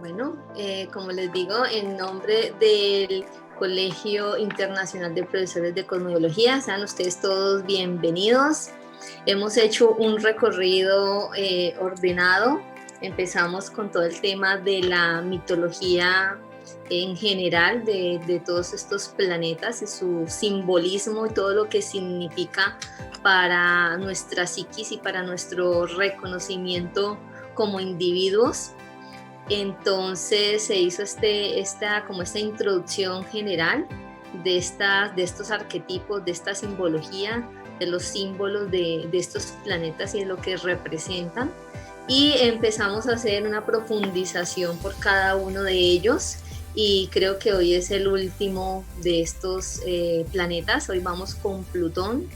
Bueno, como les digo, en nombre del Colegio Internacional de Profesores de Cosmobiología, sean ustedes todos bienvenidos. Hemos hecho un recorrido ordenado. Empezamos con todo el tema de la mitología en general de todos estos planetas y su simbolismo y todo lo que significa para nuestra psiquis y para nuestro reconocimiento como individuos. Entonces se hizo como esta introducción general de estos arquetipos, de esta simbología, de los símbolos de estos planetas y de lo que representan. Y empezamos a hacer una profundización por cada uno de ellos. Y creo que hoy es el último de estos planetas. Hoy vamos con Plutón.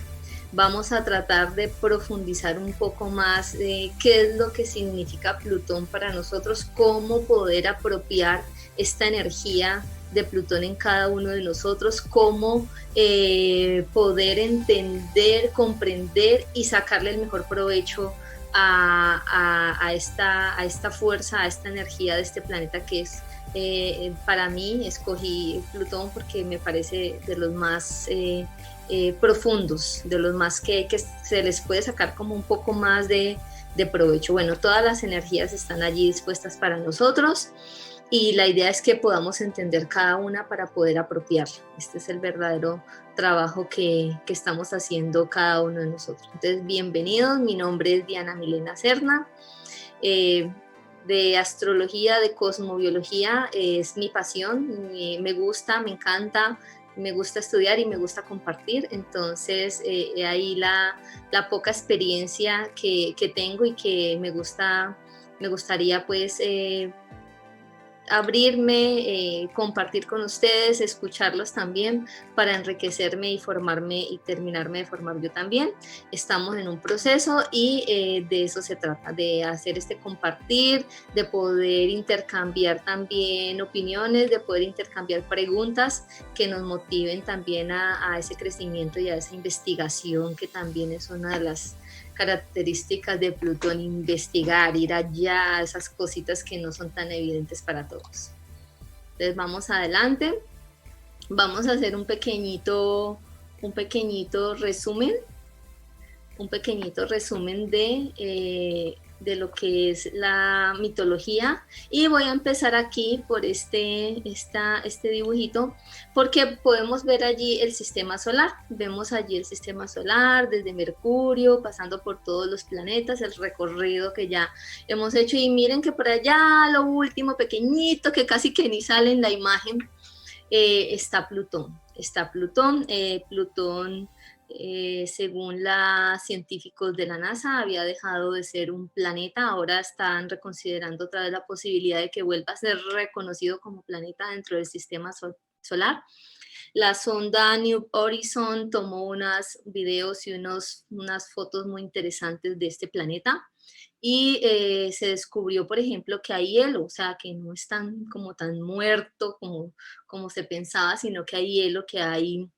Vamos a tratar de profundizar un poco más de qué es lo que significa Plutón para nosotros, cómo poder apropiar esta energía de Plutón en cada uno de nosotros, cómo poder entender, comprender y sacarle el mejor provecho a esta fuerza, a esta energía de este planeta que es, para mí, escogí Plutón porque me parece de los más profundos, de los más que se les puede sacar como un poco más de provecho. Bueno, todas las energías están allí dispuestas para nosotros y la idea es que podamos entender cada una para poder apropiarla. Este es el verdadero trabajo que estamos haciendo cada uno de nosotros. Entonces, bienvenidos, mi nombre es Diana Milena Serna. De astrología, de cosmobiología, es mi pasión, me gusta, me encanta, me gusta estudiar y me gusta compartir. Entonces ahí la poca experiencia que tengo y que me gustaría pues abrirme, compartir con ustedes, escucharlos también para enriquecerme y formarme y terminarme de formar yo también. Estamos en un proceso y de eso se trata, de hacer este compartir, de poder intercambiar también opiniones, de poder intercambiar preguntas que nos motiven también a ese crecimiento y a esa investigación que también es una de las características de Plutón, investigar, ir allá, esas cositas que no son tan evidentes para todos. Entonces vamos adelante, vamos a hacer un pequeñito resumen, de lo que es la mitología y voy a empezar aquí por este dibujito porque podemos ver allí el sistema solar, vemos allí el sistema solar desde Mercurio pasando por todos los planetas, el recorrido que ya hemos hecho y miren que por allá lo último pequeñito que casi que ni sale en la imagen está Plutón, Plutón según los científicos de la NASA, había dejado de ser un planeta, ahora están reconsiderando otra vez la posibilidad de que vuelva a ser reconocido como planeta dentro del sistema solar. La sonda New Horizon tomó unos videos y unas fotos muy interesantes de este planeta y se descubrió, por ejemplo, que hay hielo, o sea, que no es tan muerto como se pensaba, sino que hay hielo, que hay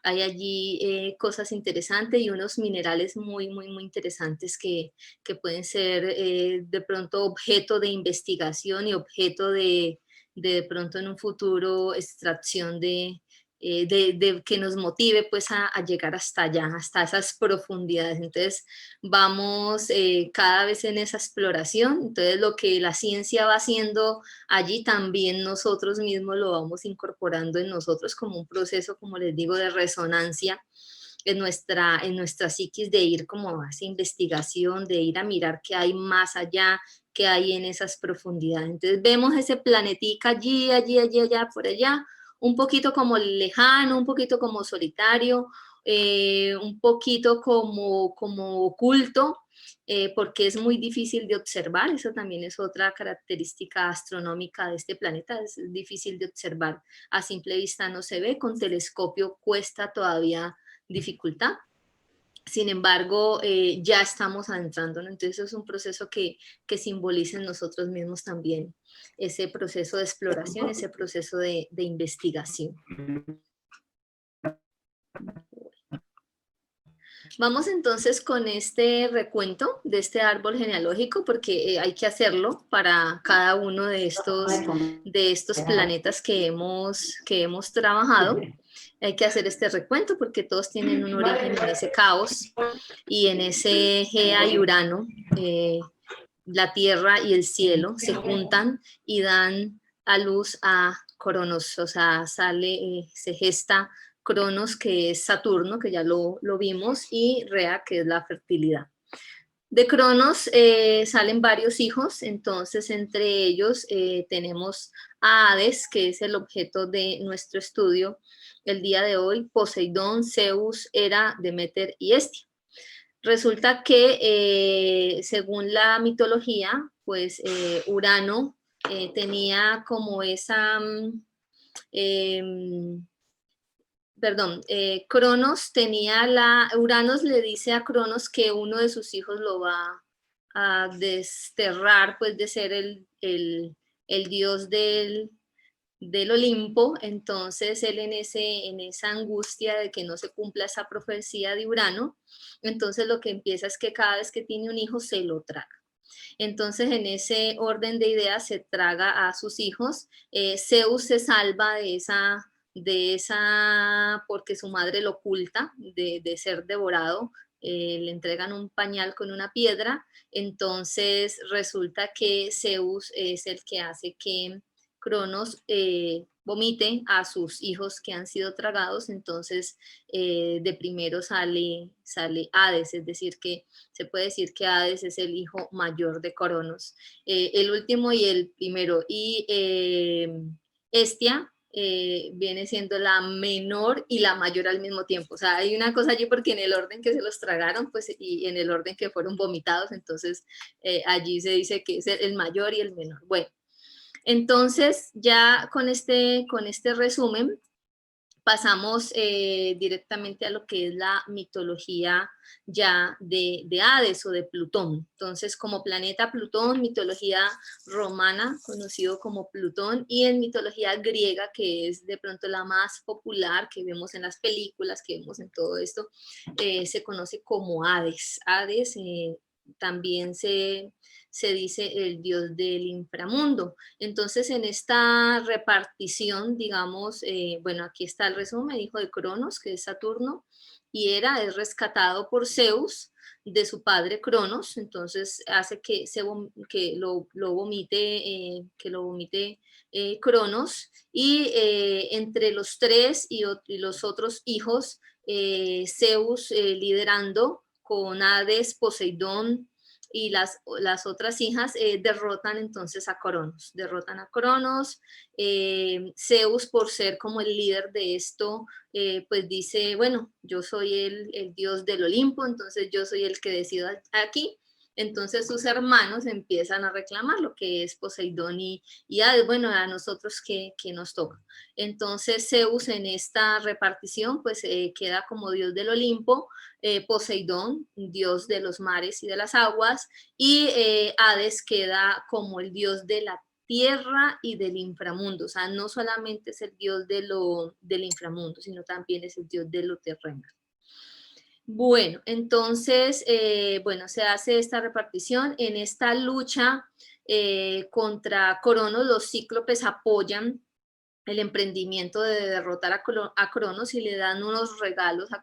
allí cosas interesantes y unos minerales muy interesantes que pueden ser de pronto objeto de investigación y objeto de pronto en un futuro extracción de que nos motive pues a llegar hasta allá, hasta esas profundidades. Entonces vamos cada vez en esa exploración, entonces lo que la ciencia va haciendo allí también nosotros mismos lo vamos incorporando en nosotros como un proceso, como les digo, de resonancia en nuestra psiquis, de ir como a esa investigación, de ir a mirar qué hay más allá, qué hay en esas profundidades. Entonces vemos ese planetica allá, por allá, un poquito como lejano, un poquito como solitario, un poquito como oculto, porque es muy difícil de observar, eso también es otra característica astronómica de este planeta, es difícil de observar, a simple vista no se ve, con telescopio cuesta todavía dificultad. Sin embargo, ya estamos adentrándonos, entonces es un proceso que simboliza en nosotros mismos también ese proceso de exploración, ese proceso de investigación. Vamos entonces con este recuento de este árbol genealógico porque hay que hacerlo para cada uno de estos planetas que hemos trabajado. Hay que hacer este recuento porque todos tienen un origen en ese caos y en ese Gea y Urano, la tierra y el cielo se juntan y dan a luz a Cronos, o sea, se gesta Cronos, que es Saturno, que ya lo vimos, y Rea, que es la fertilidad. De Cronos salen varios hijos, entonces entre ellos tenemos a Hades, que es el objeto de nuestro estudio el día de hoy, Poseidón, Zeus, Hera, Demeter y Hestia. Resulta que según la mitología, pues Urano tenía como esa, perdón, Cronos Uranos le dice a Cronos que uno de sus hijos lo va a desterrar, pues de ser el dios del Olimpo. Entonces él en esa angustia de que no se cumpla esa profecía de Urano, entonces lo que empieza es que cada vez que tiene un hijo se lo traga. Entonces, en ese orden de ideas, se traga a sus hijos. Zeus se salva porque su madre lo oculta de ser devorado. Le entregan un pañal con una piedra. Entonces, resulta que Zeus es el que hace que Cronos vomite a sus hijos que han sido tragados. Entonces, de primero sale Hades, es decir, que se puede decir que Hades es el hijo mayor de Cronos. El último y el primero. Y Hestia viene siendo la menor y la mayor al mismo tiempo. O sea, hay una cosa allí porque en el orden que se los tragaron, pues, y en el orden que fueron vomitados, entonces allí se dice que es el mayor y el menor. Bueno, entonces ya con este resumen, pasamos directamente a lo que es la mitología ya de Hades o de Plutón. Entonces, como planeta Plutón, mitología romana, conocido como Plutón, y en mitología griega, que es de pronto la más popular, que vemos en las películas, que vemos en todo esto, se conoce como Hades. Hades también se dice el dios del inframundo. Entonces, en esta repartición, digamos, bueno, aquí está el resumen, hijo de Cronos, que es Saturno, y Hera es rescatado por Zeus de su padre Cronos, entonces hace que lo vomite Cronos, y entre los tres y los otros hijos, Zeus liderando con Hades, Poseidón, y las otras hijas derrotan entonces derrotan a Cronos. Zeus, por ser como el líder de esto, pues dice, bueno, yo soy el dios del Olimpo, entonces yo soy el que decido aquí. Entonces sus hermanos empiezan a reclamar lo que es Poseidón y Hades, bueno, a nosotros que nos toca. Entonces Zeus en esta repartición pues queda como dios del Olimpo, Poseidón, dios de los mares y de las aguas, y Hades queda como el dios de la tierra y del inframundo. O sea, no solamente es el dios del inframundo, sino también es el dios de lo terrenal. Bueno, entonces, bueno, se hace esta repartición. En esta lucha contra Cronos, los cíclopes apoyan el emprendimiento de derrotar a Cronos y le dan unos regalos a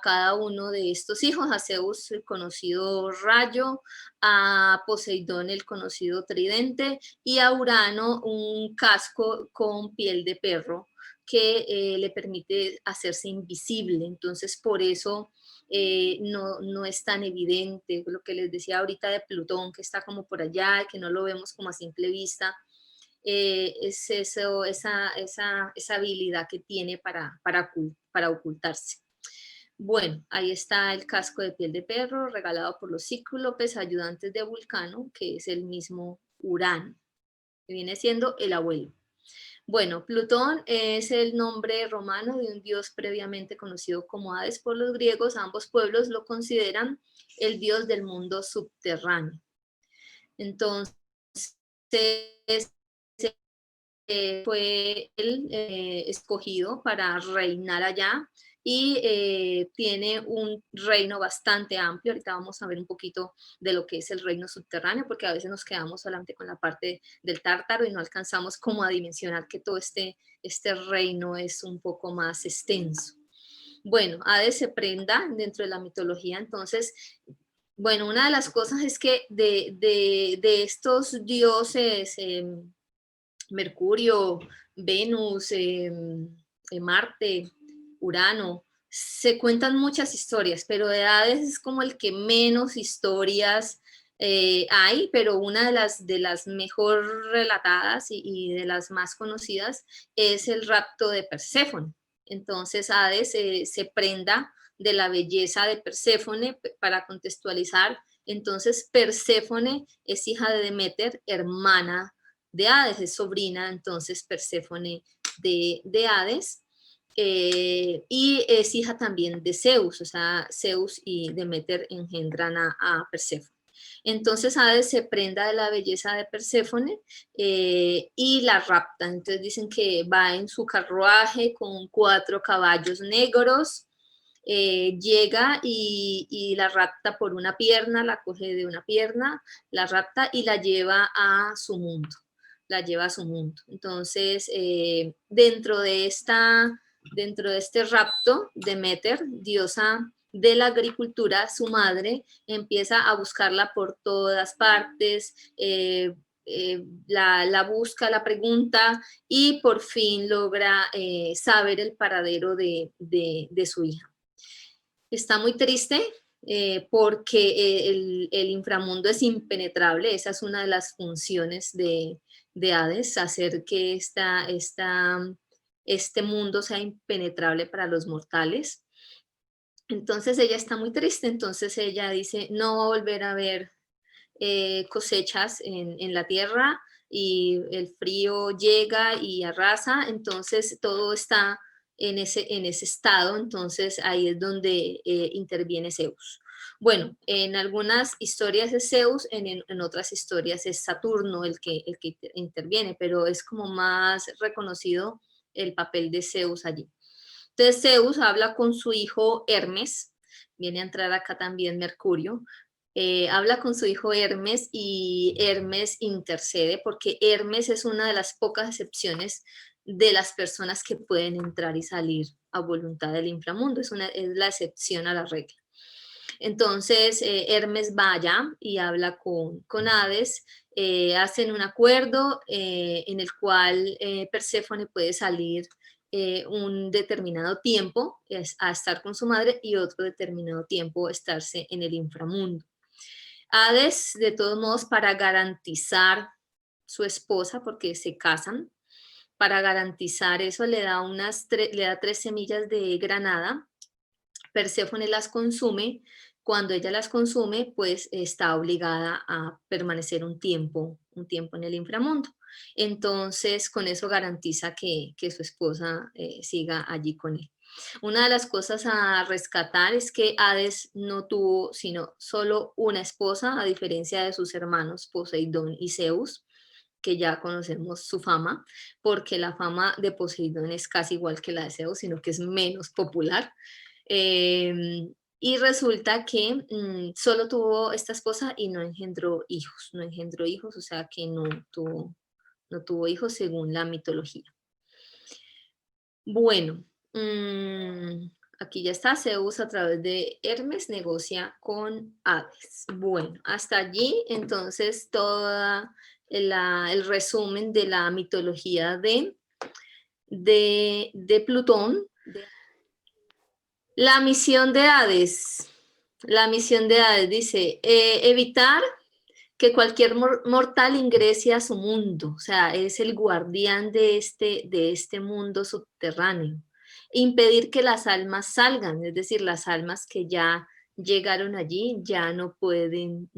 cada uno de estos hijos: a Zeus el conocido rayo, a Poseidón el conocido tridente, y a Urano un casco con piel de perro que le permite hacerse invisible. Entonces, por eso no es tan evidente lo que les decía ahorita de Plutón, que está como por allá, que no lo vemos como a simple vista. Es eso, esa habilidad que tiene para ocultarse. Bueno, ahí está el casco de piel de perro regalado por los cíclopes, ayudantes de Vulcano, que es el mismo Urano, que viene siendo el abuelo. Bueno, Plutón es el nombre romano de un dios previamente conocido como Hades por los griegos. Ambos pueblos lo consideran el dios del mundo subterráneo. Entonces, fue él escogido para reinar allá, y tiene un reino bastante amplio. Ahorita vamos a ver un poquito de lo que es el reino subterráneo, porque a veces nos quedamos solamente con la parte del Tártaro y no alcanzamos como a dimensionar que todo este reino es un poco más extenso. Bueno, Hades se prenda dentro de la mitología, entonces, bueno, una de las cosas es que de estos dioses, Mercurio, Venus, Marte, Urano, se cuentan muchas historias, pero de Hades es como el que menos historias hay, pero una de las mejor relatadas y de las más conocidas es el rapto de Perséfone. Entonces Hades se prenda de la belleza de Perséfone para contextualizar. Entonces Perséfone es hija de Deméter, hermana de Hades, es sobrina entonces Perséfone de Hades, y es hija también de Zeus, o sea, Zeus y Deméter engendran a Perséfone. Entonces Hades se prenda de la belleza de Perséfone y la rapta. Entonces dicen que va en su carruaje con 4 caballos negros, llega y la rapta por una pierna, la coge de una pierna, la rapta y la lleva a su mundo. La lleva a su mundo. Entonces, dentro de este rapto, Deméter, diosa de la agricultura, su madre, empieza a buscarla por todas partes, la busca, la pregunta y por fin logra saber el paradero de su hija. Está muy triste porque el inframundo es impenetrable, esa es una de las funciones de Hades, hacer que este mundo sea impenetrable para los mortales. Entonces ella está muy triste, entonces ella dice, no va a volver a ver cosechas en la tierra y el frío llega y arrasa, entonces todo está en ese estado, entonces ahí es donde interviene Zeus. Bueno, en algunas historias es Zeus, en otras historias es Saturno el que interviene, pero es como más reconocido el papel de Zeus allí. Entonces Zeus habla con su hijo Hermes, viene a entrar acá también Mercurio, habla con su hijo Hermes y Hermes intercede porque Hermes es una de las pocas excepciones de las personas que pueden entrar y salir a voluntad del inframundo, es la excepción a la regla. Entonces Hermes va allá y habla con Hades, hacen un acuerdo en el cual Perséfone puede salir un determinado tiempo a estar con su madre y otro determinado tiempo estarse en el inframundo. Hades, de todos modos, para garantizar su esposa, porque se casan, para garantizar eso le da 3 semillas de granada. Perséfone las consume. Cuando ella las consume, pues está obligada a permanecer un tiempo en el inframundo. Entonces, con eso garantiza que su esposa siga allí con él. Una de las cosas a rescatar es que Hades no tuvo sino solo una esposa, a diferencia de sus hermanos Poseidón y Zeus, que ya conocemos su fama, porque la fama de Poseidón es casi igual que la de Zeus, sino que es menos popular. Y resulta que solo tuvo esta esposa y no engendró hijos, o sea que no tuvo hijos según la mitología. Bueno, aquí ya está, Zeus a través de Hermes negocia con Hades. Bueno, hasta allí entonces todo el resumen de la mitología de Plutón. La misión de Hades. La misión de Hades dice, evitar que cualquier mortal ingrese a su mundo, o sea, es el guardián de este mundo subterráneo. Impedir que las almas salgan, es decir, las almas que ya llegaron allí ya no pueden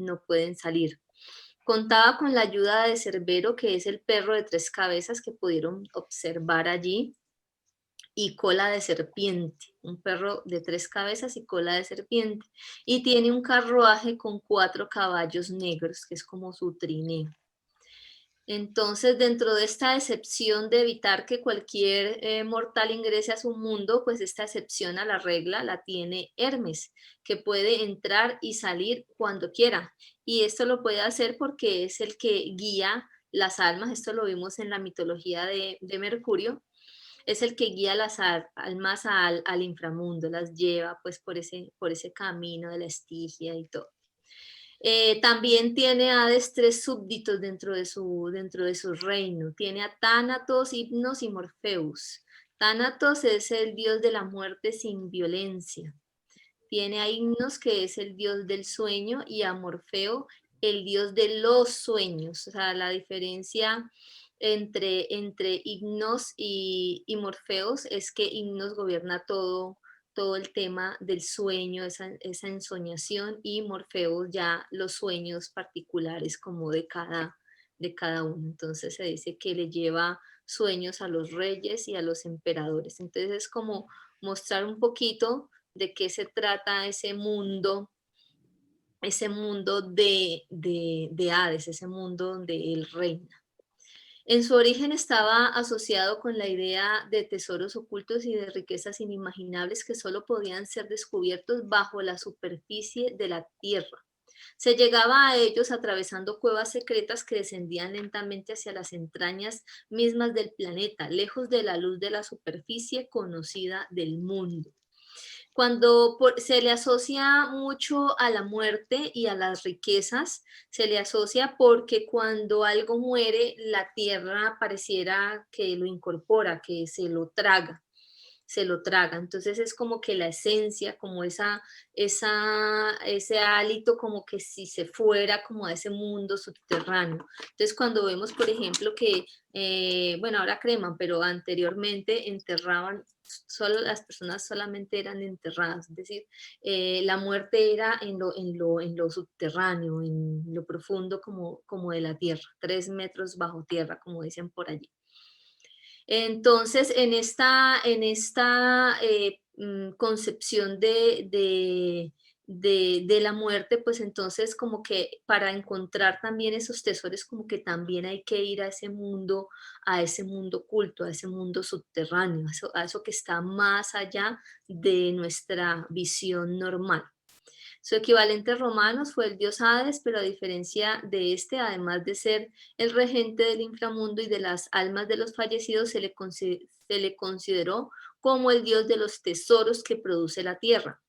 salir. Contaba con la ayuda de Cerbero, que es el perro de 3 cabezas que pudieron observar allí, y cola de serpiente, un perro de 3 cabezas y cola de serpiente, y tiene un carruaje con 4 caballos negros, que es como su trineo. Entonces, dentro de esta excepción de evitar que cualquier mortal ingrese a su mundo, pues esta excepción a la regla la tiene Hermes, que puede entrar y salir cuando quiera. Y esto lo puede hacer porque es el que guía las almas, esto lo vimos en la mitología de Mercurio, es el que guía las almas al inframundo, las lleva pues por ese camino de la estigia y todo. También tiene Hades tres súbditos dentro de su reino. Tiene a Tánatos, Hipnos y Morpheus. Tánatos es el dios de la muerte sin violencia. Tiene a Hipnos, que es el dios del sueño, y a Morfeo, el dios de los sueños. O sea, la diferencia entre Hipnos y Morfeos es que Hipnos gobierna todo el tema del sueño, esa ensoñación, y Morfeo ya los sueños particulares como de cada uno. Entonces se dice que le lleva sueños a los reyes y a los emperadores. Entonces es como mostrar un poquito de qué se trata ese mundo de Hades, ese mundo donde él reina. En su origen estaba asociado con la idea de tesoros ocultos y de riquezas inimaginables que solo podían ser descubiertos bajo la superficie de la tierra. Se llegaba a ellos atravesando cuevas secretas que descendían lentamente hacia las entrañas mismas del planeta, lejos de la luz de la superficie conocida del mundo. Cuando se le asocia mucho a la muerte y a las riquezas, se le asocia porque cuando algo muere, la tierra pareciera que lo incorpora, que se lo traga. Entonces es como que la esencia, como ese hálito, como que si se fuera como a ese mundo subterráneo. Entonces cuando vemos, por ejemplo, que, bueno, ahora creman, pero anteriormente enterraban, solo las personas solamente eran enterradas, es decir, la muerte era en lo subterráneo, en lo profundo como de la tierra, 3 metros bajo tierra, como dicen por allí. Entonces, en esta concepción de la muerte, pues entonces como que para encontrar también esos tesoros, como que también hay que ir a ese mundo oculto, a ese mundo subterráneo, a eso que está más allá de nuestra visión normal. Su equivalente romano fue el dios Hades, pero a diferencia de este, además de ser el regente del inframundo y de las almas de los fallecidos, se le consideró como el dios de los tesoros que produce la tierra,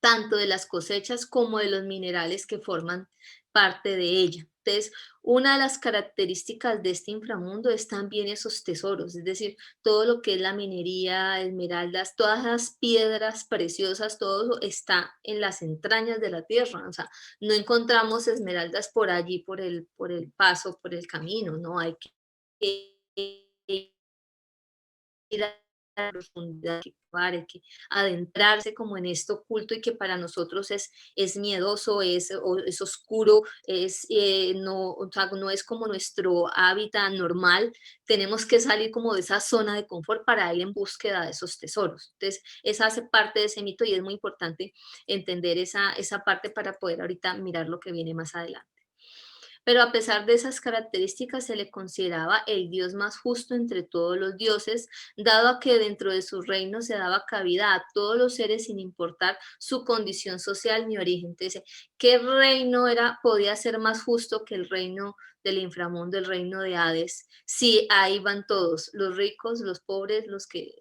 tanto de las cosechas como de los minerales que forman parte de ella. Entonces, una de las características de este inframundo es también esos tesoros, es decir, todo lo que es la minería, esmeraldas, todas las piedras preciosas, todo eso está en las entrañas de la tierra. O sea, no encontramos esmeraldas por allí, por el paso, por el camino, no hay que ir a la profundidad, que adentrarse como en esto oculto y que para nosotros es miedoso, es oscuro, no, o sea, no es como nuestro hábitat normal. Tenemos que salir como de esa zona de confort para ir en búsqueda de esos tesoros. Entonces, esa hace parte de ese mito y es muy importante entender esa parte para poder ahorita mirar lo que viene más adelante. Pero a pesar de esas características se le consideraba el dios más justo entre todos los dioses, dado a que dentro de su reino se daba cabida a todos los seres sin importar su condición social ni origen. Entonces, ¿qué reino podía ser más justo que el reino del inframundo, el reino de Hades? Sí, ahí van todos, los ricos, los pobres, los que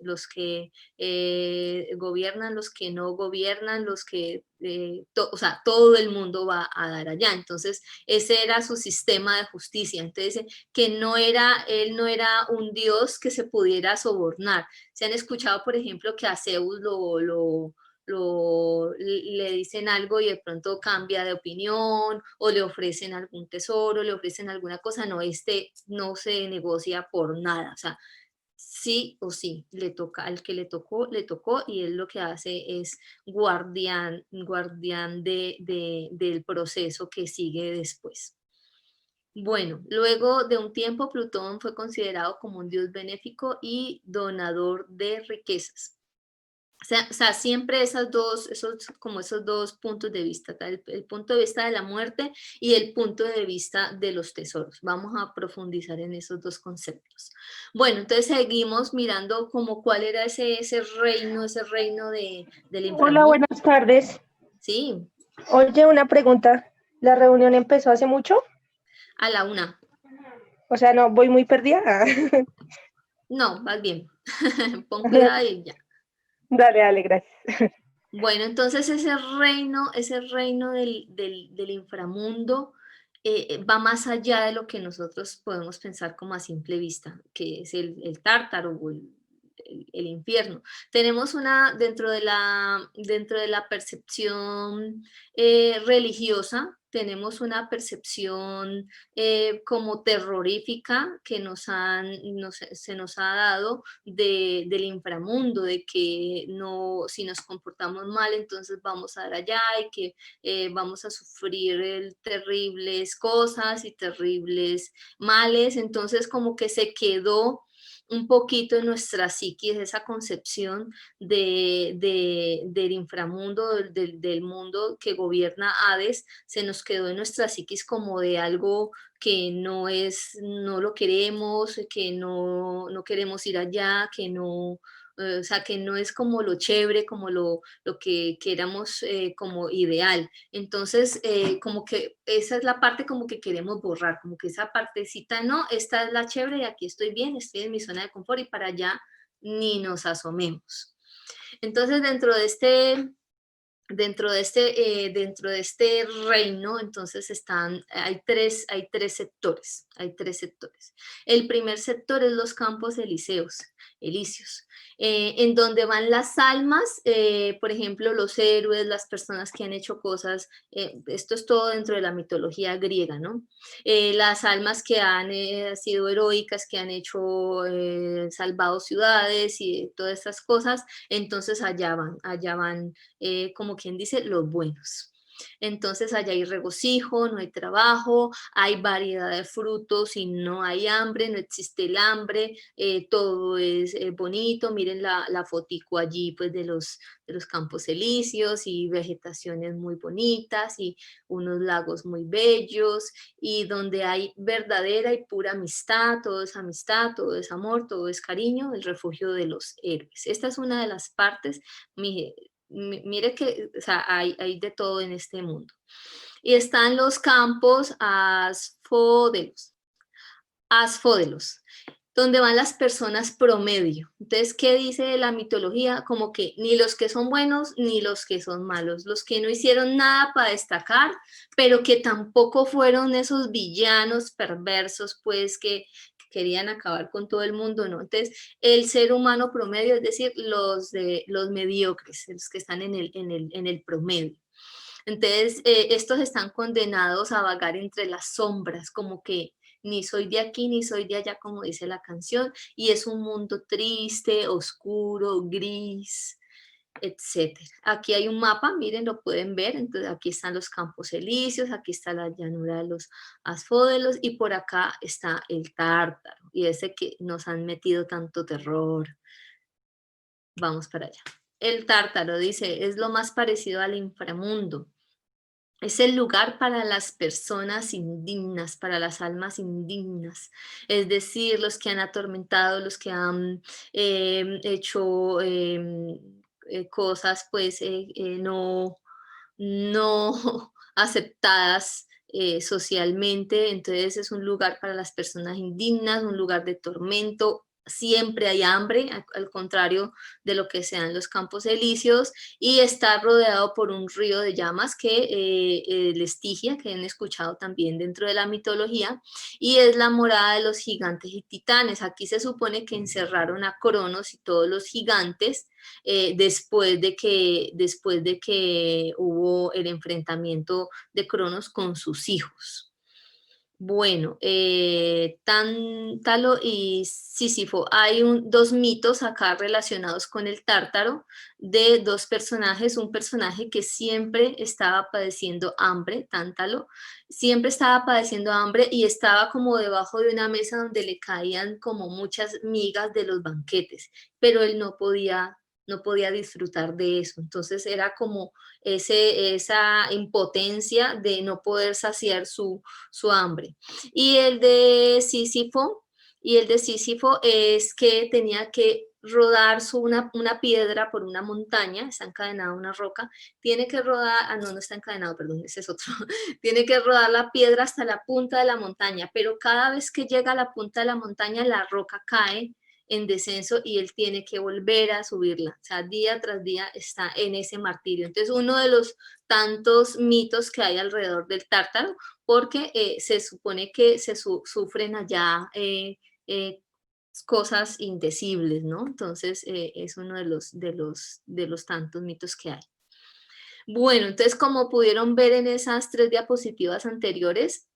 gobiernan, los que no gobiernan, o sea, todo el mundo va a dar allá. Entonces, ese era su sistema de justicia. Entonces, que él no era un dios que se pudiera sobornar. Se han escuchado, por ejemplo, que a Zeus le dicen algo y de pronto cambia de opinión o le ofrecen algún tesoro, le ofrecen alguna cosa. No, este no se negocia por nada. O sea, sí o sí, le toca, al que le tocó y él lo que hace es guardián del proceso que sigue después. Bueno, luego de un tiempo, Plutón fue considerado como un dios benéfico y donador de riquezas. O sea, siempre esos dos puntos de vista, el punto de vista de la muerte y el punto de vista de los tesoros. Vamos a profundizar en esos dos conceptos. Bueno, entonces seguimos mirando como cuál era ese reino del Hola, inframundo. buenas tardes. Sí, Oye, una pregunta. ¿La reunión empezó hace mucho? a la una. O sea, no, voy muy perdida. No, vas bien. Pon cuidado y ya. Dale, dale, gracias. Bueno, entonces ese reino del inframundo va más allá de lo que nosotros podemos pensar como a simple vista, que es el tártaro o el infierno. Tenemos dentro de la percepción religiosa, tenemos una percepción como terrorífica que se nos ha dado del inframundo, de que no, si nos comportamos mal, entonces vamos a dar allá y que vamos a sufrir terribles cosas y terribles males. Entonces como que se quedó un poquito en nuestra psiquis esa concepción del inframundo, del mundo que gobierna Hades, se nos quedó en nuestra psiquis como de algo que no lo queremos, que no queremos ir allá, que no, o sea, que no es como lo chévere, como lo que queramos como ideal. Entonces, como que esa es la parte como que queremos borrar, como que esa partecita, no, esta es la chévere y aquí estoy bien, estoy en mi zona de confort y para allá ni nos asomemos. Entonces, dentro de este reino, entonces hay tres sectores, hay tres sectores. El primer sector es los campos elíseos, en donde van las almas, por ejemplo, los héroes, las personas que han hecho cosas, esto es todo dentro de la mitología griega, ¿no? Las almas que han sido heroicas, que han hecho, salvado ciudades y todas estas cosas, entonces allá van como quien dice, los buenos. Entonces allá hay regocijo, no hay trabajo, hay variedad de frutos y no hay hambre, no existe el hambre, todo es bonito. Miren la fotico allí pues de los campos elíseos y vegetaciones muy bonitas y unos lagos muy bellos y donde hay verdadera y pura amistad, todo es amor, todo es cariño, el refugio de los héroes. Esta es una de las partes, mire que, o sea, hay de todo en este mundo. Y están los campos asfódelos, donde van las personas promedio. Entonces, ¿qué dice la mitología? Como que ni los que son buenos ni los que son malos, los que no hicieron nada para destacar, pero que tampoco fueron esos villanos perversos, pues que querían acabar con todo el mundo, ¿no? Entonces, el ser humano promedio, es decir, los mediocres, los que están en el promedio. Entonces, estos están condenados a vagar entre las sombras, como que ni soy de aquí ni soy de allá, como dice la canción, y es un mundo triste, oscuro, gris, etcétera. Aquí hay un mapa, miren, lo pueden ver, entonces aquí están los campos elíseos, aquí está la llanura de los asfódelos y por acá está el tártaro, y ese que nos han metido tanto terror. Vamos para allá. El tártaro dice, es lo más parecido al inframundo. Es el lugar para las personas indignas, para las almas indignas, es decir, los que han atormentado, los que han hecho cosas pues no aceptadas socialmente. Entonces es un lugar para las personas indignas, un lugar de tormento. Siempre hay hambre, al contrario de lo que sean los campos elíseos, y está rodeado por un río de llamas que el Estigia, que han escuchado también dentro de la mitología, y es la morada de los gigantes y titanes. Aquí se supone que encerraron a Cronos y todos los gigantes después de que hubo el enfrentamiento de Cronos con sus hijos. Bueno, Tántalo y Sísifo. Hay dos mitos acá relacionados con el tártaro de dos personajes. Un personaje que siempre estaba padeciendo hambre, Tántalo, siempre estaba padeciendo hambre y estaba como debajo de una mesa donde le caían como muchas migas de los banquetes, pero él no podía no podía disfrutar de eso. Entonces era como esa impotencia de no poder saciar su hambre. Y el de Sísifo es que tenía que rodar una piedra por una montaña, está encadenada a una roca, tiene que rodar, no está encadenado, perdón, ese es otro, tiene que rodar la piedra hasta la punta de la montaña, pero cada vez que llega a la punta de la montaña, la roca cae en descenso y él tiene que volver a subirla, o sea, día tras día está en ese martirio. Entonces, uno de los tantos mitos que hay alrededor del tártaro, porque se supone que sufren allá cosas indecibles, ¿no? Entonces, es uno de los tantos mitos que hay. Bueno, entonces, como pudieron ver en esas 3 diapositivas anteriores,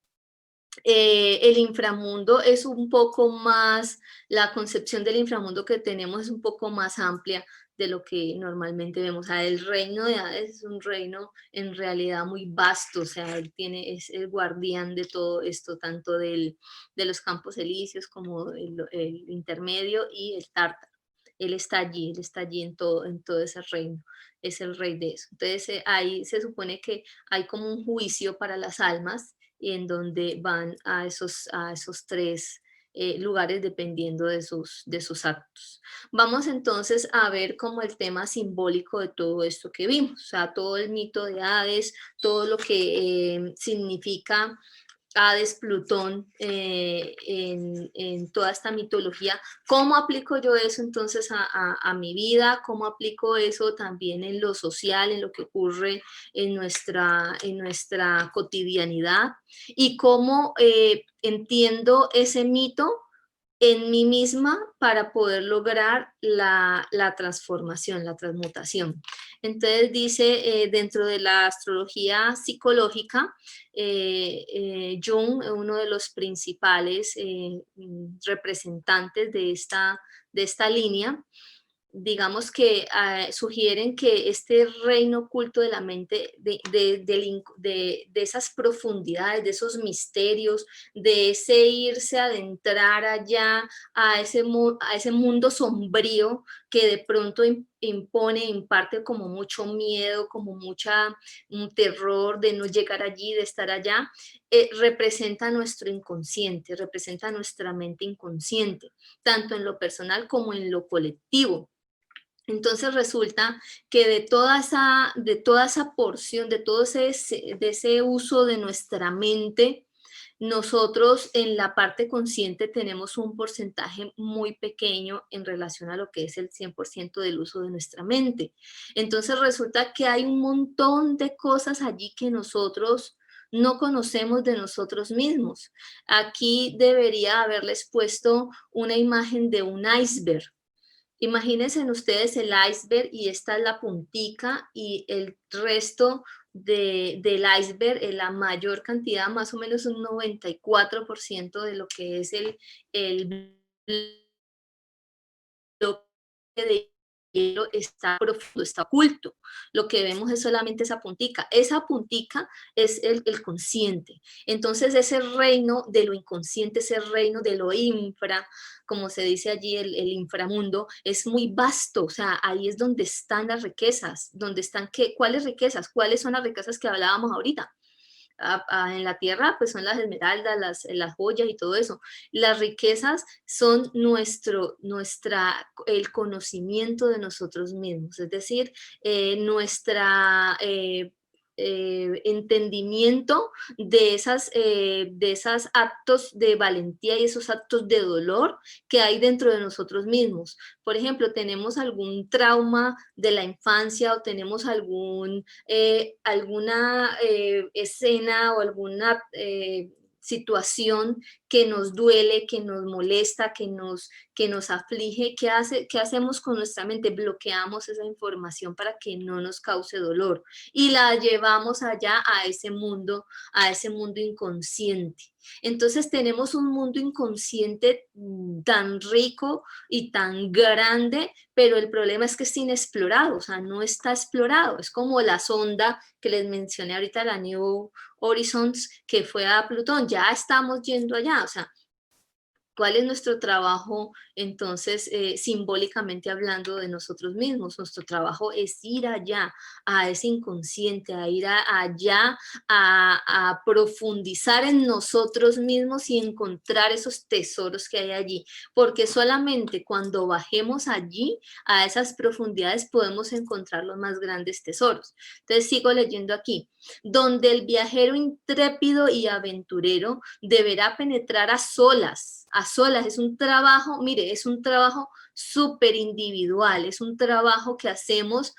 el inframundo es un poco más, la concepción del inframundo que tenemos es un poco más amplia de lo que normalmente vemos. O sea, el reino de Hades es un reino en realidad muy vasto, o sea, es el guardián de todo esto, tanto de los campos elíseos como el intermedio y el tártaro. Él está allí en todo ese reino, es el rey de eso. Entonces ahí se supone que hay como un juicio para las almas en donde van a esos 3 lugares dependiendo de sus actos. Vamos entonces a ver como el tema simbólico de todo esto que vimos, o sea, todo el mito de Hades, todo lo que significa Hades, Plutón, en toda esta mitología. ¿Cómo aplico yo eso entonces a mi vida? ¿Cómo aplico eso también en lo social, en lo que ocurre en nuestra cotidianidad? ¿Y cómo entiendo ese mito en mí misma para poder lograr la transformación, la transmutación? Entonces dice, dentro de la astrología psicológica, Jung, uno de los principales representantes de esta línea, digamos que sugieren que este reino oculto de la mente, de esas profundidades, de esos misterios, de ese irse a adentrar allá a ese mundo sombrío que de pronto imparte como mucho miedo, como un terror de no llegar allí, de estar allá, representa nuestro inconsciente, representa nuestra mente inconsciente, tanto en lo personal como en lo colectivo. Entonces resulta que de toda esa porción, de ese uso de nuestra mente, nosotros en la parte consciente tenemos un porcentaje muy pequeño en relación a lo que es el 100% del uso de nuestra mente. Entonces resulta que hay un montón de cosas allí que nosotros no conocemos de nosotros mismos. Aquí debería haberles puesto una imagen de un iceberg. Imagínense ustedes el iceberg y esta es la puntica y el resto del iceberg, la mayor cantidad, más o menos un 94% de lo que es el bloque de hielo está profundo, está oculto. Lo que vemos es solamente esa puntica. Esa puntica es el consciente. Entonces ese reino de lo inconsciente, ese reino de lo infra, como se dice allí, el inframundo, es muy vasto. O sea, ahí es donde están las riquezas, donde están, ¿cuáles riquezas? ¿Cuáles son las riquezas que hablábamos ahorita? En la tierra, pues son las esmeraldas, las joyas y todo eso. Las riquezas son el conocimiento de nosotros mismos, es decir, nuestra entendimiento de esos actos de valentía y esos actos de dolor que hay dentro de nosotros mismos. Por ejemplo, tenemos algún trauma de la infancia o tenemos alguna escena o alguna situación que nos duele, que nos molesta, que nos aflige. ¿Qué hacemos con nuestra mente? Bloqueamos esa información para que no nos cause dolor y la llevamos allá a ese mundo inconsciente. Entonces tenemos un mundo inconsciente tan rico y tan grande, pero el problema es que es inexplorado, o sea, no está explorado. Es como la sonda que les mencioné ahorita, la New Horizons, que fue a Plutón. Ya estamos yendo allá, o sea, ¿Cuál es nuestro trabajo, entonces, simbólicamente hablando de nosotros mismos? Nuestro trabajo es ir allá, a ese inconsciente, a ir allá, a profundizar en nosotros mismos y encontrar esos tesoros que hay allí, porque solamente cuando bajemos allí, a esas profundidades, podemos encontrar los más grandes tesoros. Entonces, sigo leyendo aquí. Donde el viajero intrépido y aventurero deberá penetrar a solas, es un trabajo, mire, es un trabajo súper individual, es un trabajo que hacemos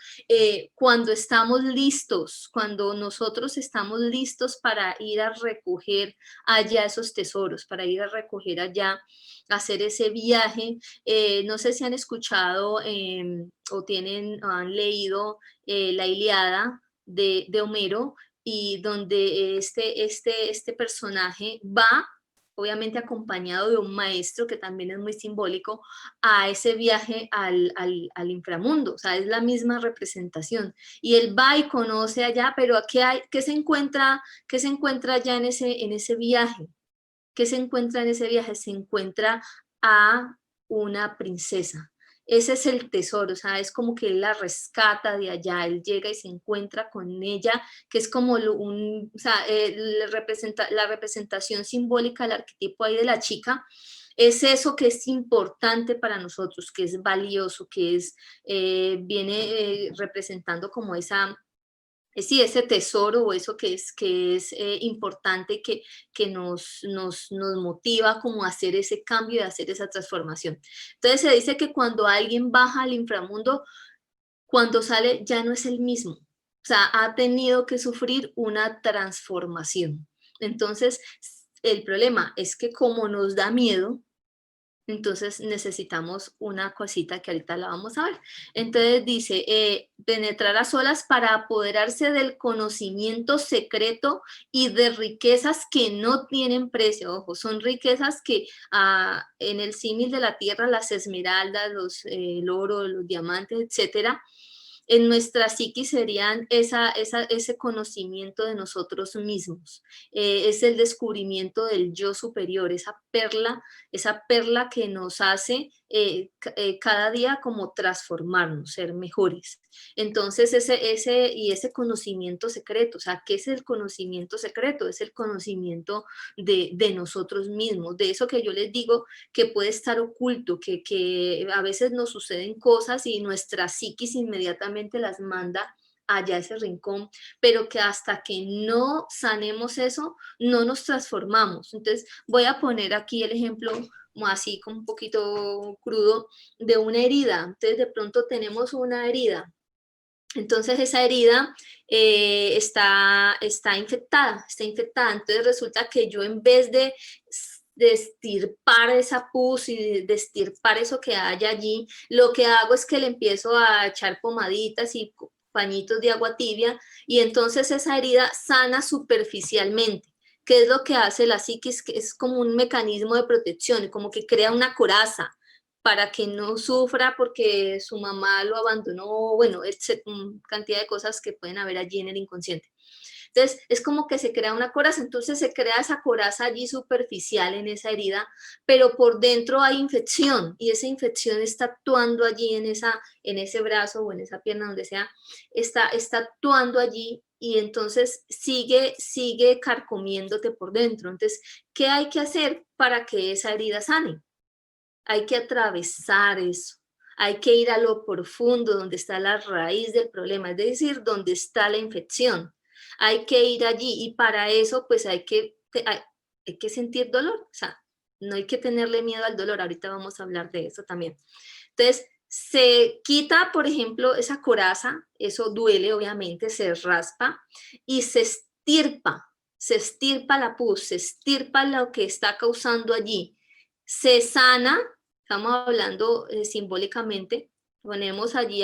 cuando estamos listos, cuando nosotros estamos listos para ir a recoger allá esos tesoros, para ir a recoger allá, hacer ese viaje. No sé si han escuchado o han leído la Ilíada de Homero, y donde este personaje va, obviamente acompañado de un maestro, que también es muy simbólico, a ese viaje al inframundo. O sea, es la misma representación. Y él va y conoce allá, pero qué se encuentra allá en ese viaje? ¿Qué se encuentra en ese viaje? Se encuentra a una princesa. Ese es el tesoro, o sea, es como que él la rescata de allá, él llega y se encuentra con ella, que es como o sea, la representación simbólica del arquetipo ahí de la chica, es eso que es importante para nosotros, que es valioso, que viene representando como sí, ese tesoro o eso que es importante, que nos motiva como a hacer ese cambio y a hacer esa transformación. Entonces se dice que cuando alguien baja al inframundo, cuando sale ya no es el mismo. O sea, ha tenido que sufrir una transformación. Entonces, el problema es que como nos da miedo, entonces necesitamos una cosita que ahorita la vamos a ver. Entonces dice, penetrar a solas para apoderarse del conocimiento secreto y de riquezas que no tienen precio. Ojo, son riquezas que en el símil de la tierra, las esmeraldas, el oro, los diamantes, etcétera, en nuestra psiquis serían ese conocimiento de nosotros mismos. Es el descubrimiento del yo superior, esa perla que nos hace cada día como transformarnos, ser mejores. Entonces, ese conocimiento secreto, o sea, ¿qué es el conocimiento secreto? Es el conocimiento de nosotros mismos, de eso que yo les digo que puede estar oculto, que a veces nos suceden cosas y nuestra psiquis inmediatamente las manda allá a ese rincón, pero que hasta que no sanemos eso, no nos transformamos. Entonces, voy a poner aquí el ejemplo así como un poquito crudo de una herida. Entonces, de pronto tenemos una herida. Entonces esa herida está infectada, está infectada. Entonces resulta que yo, en vez de estirpar esa pus y de estirpar eso que hay allí, lo que hago es que le empiezo a echar pomaditas y pañitos de agua tibia, y entonces esa herida sana superficialmente. ¿Qué es lo que hace la psiquis? Que es como un mecanismo de protección, como que crea una coraza para que no sufra porque su mamá lo abandonó, bueno, cantidad de cosas que pueden haber allí en el inconsciente. Entonces, es como que se crea una coraza, entonces se crea esa coraza allí superficial en esa herida, pero por dentro hay infección, y esa infección está actuando allí en ese brazo o en esa pierna, donde sea, está actuando allí, y entonces sigue carcomiéndote por dentro. Entonces, ¿qué hay que hacer para que esa herida sane? Hay que atravesar eso, hay que ir a lo profundo, donde está la raíz del problema, es decir, donde está la infección. Hay que ir allí, y para eso pues hay que sentir dolor, o sea, no hay que tenerle miedo al dolor. Ahorita vamos a hablar de eso también. Entonces, se quita, por ejemplo, esa coraza, eso duele obviamente, se raspa y se estirpa la pus, se estirpa lo que está causando allí, se sana. Estamos hablando simbólicamente, ponemos allí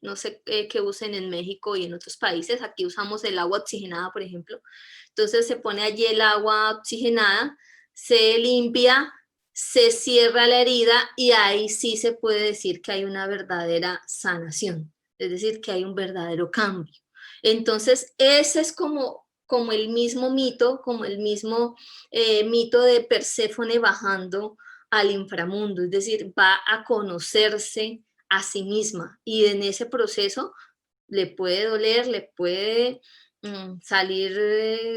no sé qué usen en México y en otros países. Aquí usamos el agua oxigenada, por ejemplo. Entonces se pone allí el agua oxigenada, se limpia, se cierra la herida, y ahí sí se puede decir que hay una verdadera sanación, es decir, que hay un verdadero cambio. Entonces, ese es como como el mismo mito, como el mismo mito de Perséfone bajando al inframundo, es decir, va a conocerse a sí misma y en ese proceso le puede doler, le puede salir,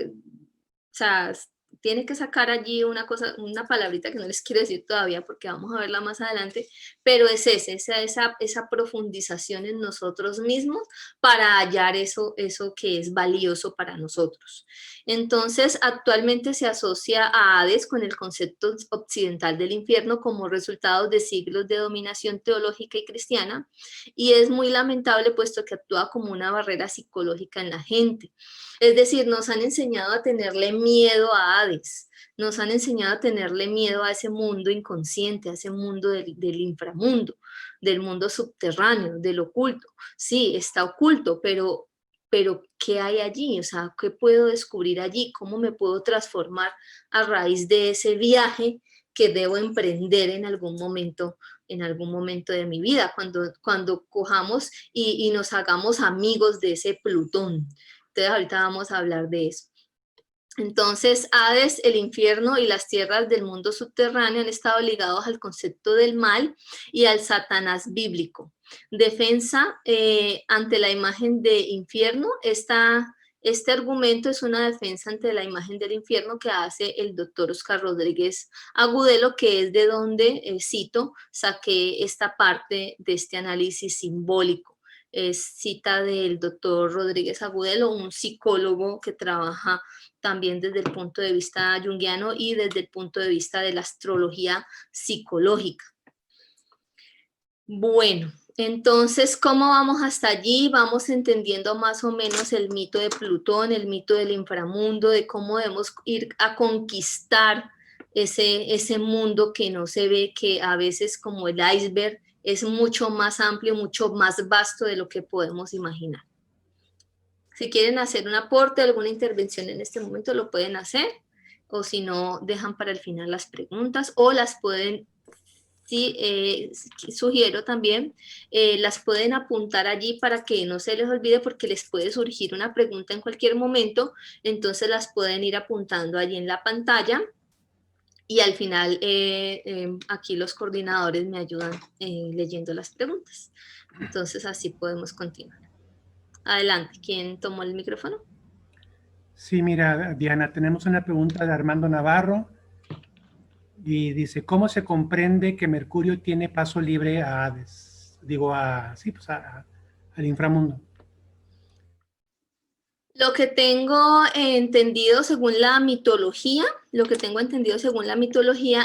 o sea, tiene que sacar allí una cosa, una palabrita que no les quiero decir todavía porque vamos a verla más adelante, pero es esa profundización en nosotros mismos para hallar eso que es valioso para nosotros. Entonces, actualmente se asocia a Hades con el concepto occidental del infierno como resultado de siglos de dominación teológica y cristiana, y es muy lamentable puesto que actúa como una barrera psicológica en la gente. Es decir, nos han enseñado a tenerle miedo a Hades, nos han enseñado a tenerle miedo a ese mundo inconsciente, a ese mundo del inframundo, del mundo subterráneo, del oculto. Sí, está oculto, pero ¿qué hay allí? O sea, ¿qué puedo descubrir allí? ¿Cómo me puedo transformar a raíz de ese viaje que debo emprender en algún momento de mi vida, cuando cojamos y nos hagamos amigos de ese Plutón? Entonces ahorita vamos a hablar de eso. Entonces, Hades, el infierno y las tierras del mundo subterráneo han estado ligados al concepto del mal y al Satanás bíblico. Defensa ante la imagen de infierno. Este argumento es una defensa ante la imagen del infierno que hace el doctor Oscar Rodríguez Agudelo, que es de donde, cito, saqué esta parte de este análisis simbólico. Es cita del doctor Rodríguez Agudelo, un psicólogo que trabaja también desde el punto de vista junguiano y desde el punto de vista de la astrología psicológica. Bueno, entonces, ¿cómo vamos hasta allí? Vamos entendiendo más o menos el mito de Plutón, el mito del inframundo, de cómo debemos ir a conquistar ese mundo que no se ve, que a veces como el iceberg es mucho más amplio, mucho más vasto de lo que podemos imaginar. Si quieren hacer un aporte, alguna intervención en este momento, lo pueden hacer, o si no, dejan para el final las preguntas, o las pueden, sí, sugiero también, las pueden apuntar allí para que no se les olvide, porque les puede surgir una pregunta en cualquier momento, entonces las pueden ir apuntando allí en la pantalla, y al final aquí los coordinadores me ayudan leyendo las preguntas. Entonces así podemos continuar. Adelante, ¿quién tomó el micrófono? Sí, mira, Diana, tenemos una pregunta de Armando Navarro y dice, ¿cómo se comprende que Mercurio tiene paso libre a Hades? Digo, al inframundo. Lo que tengo entendido según la mitología,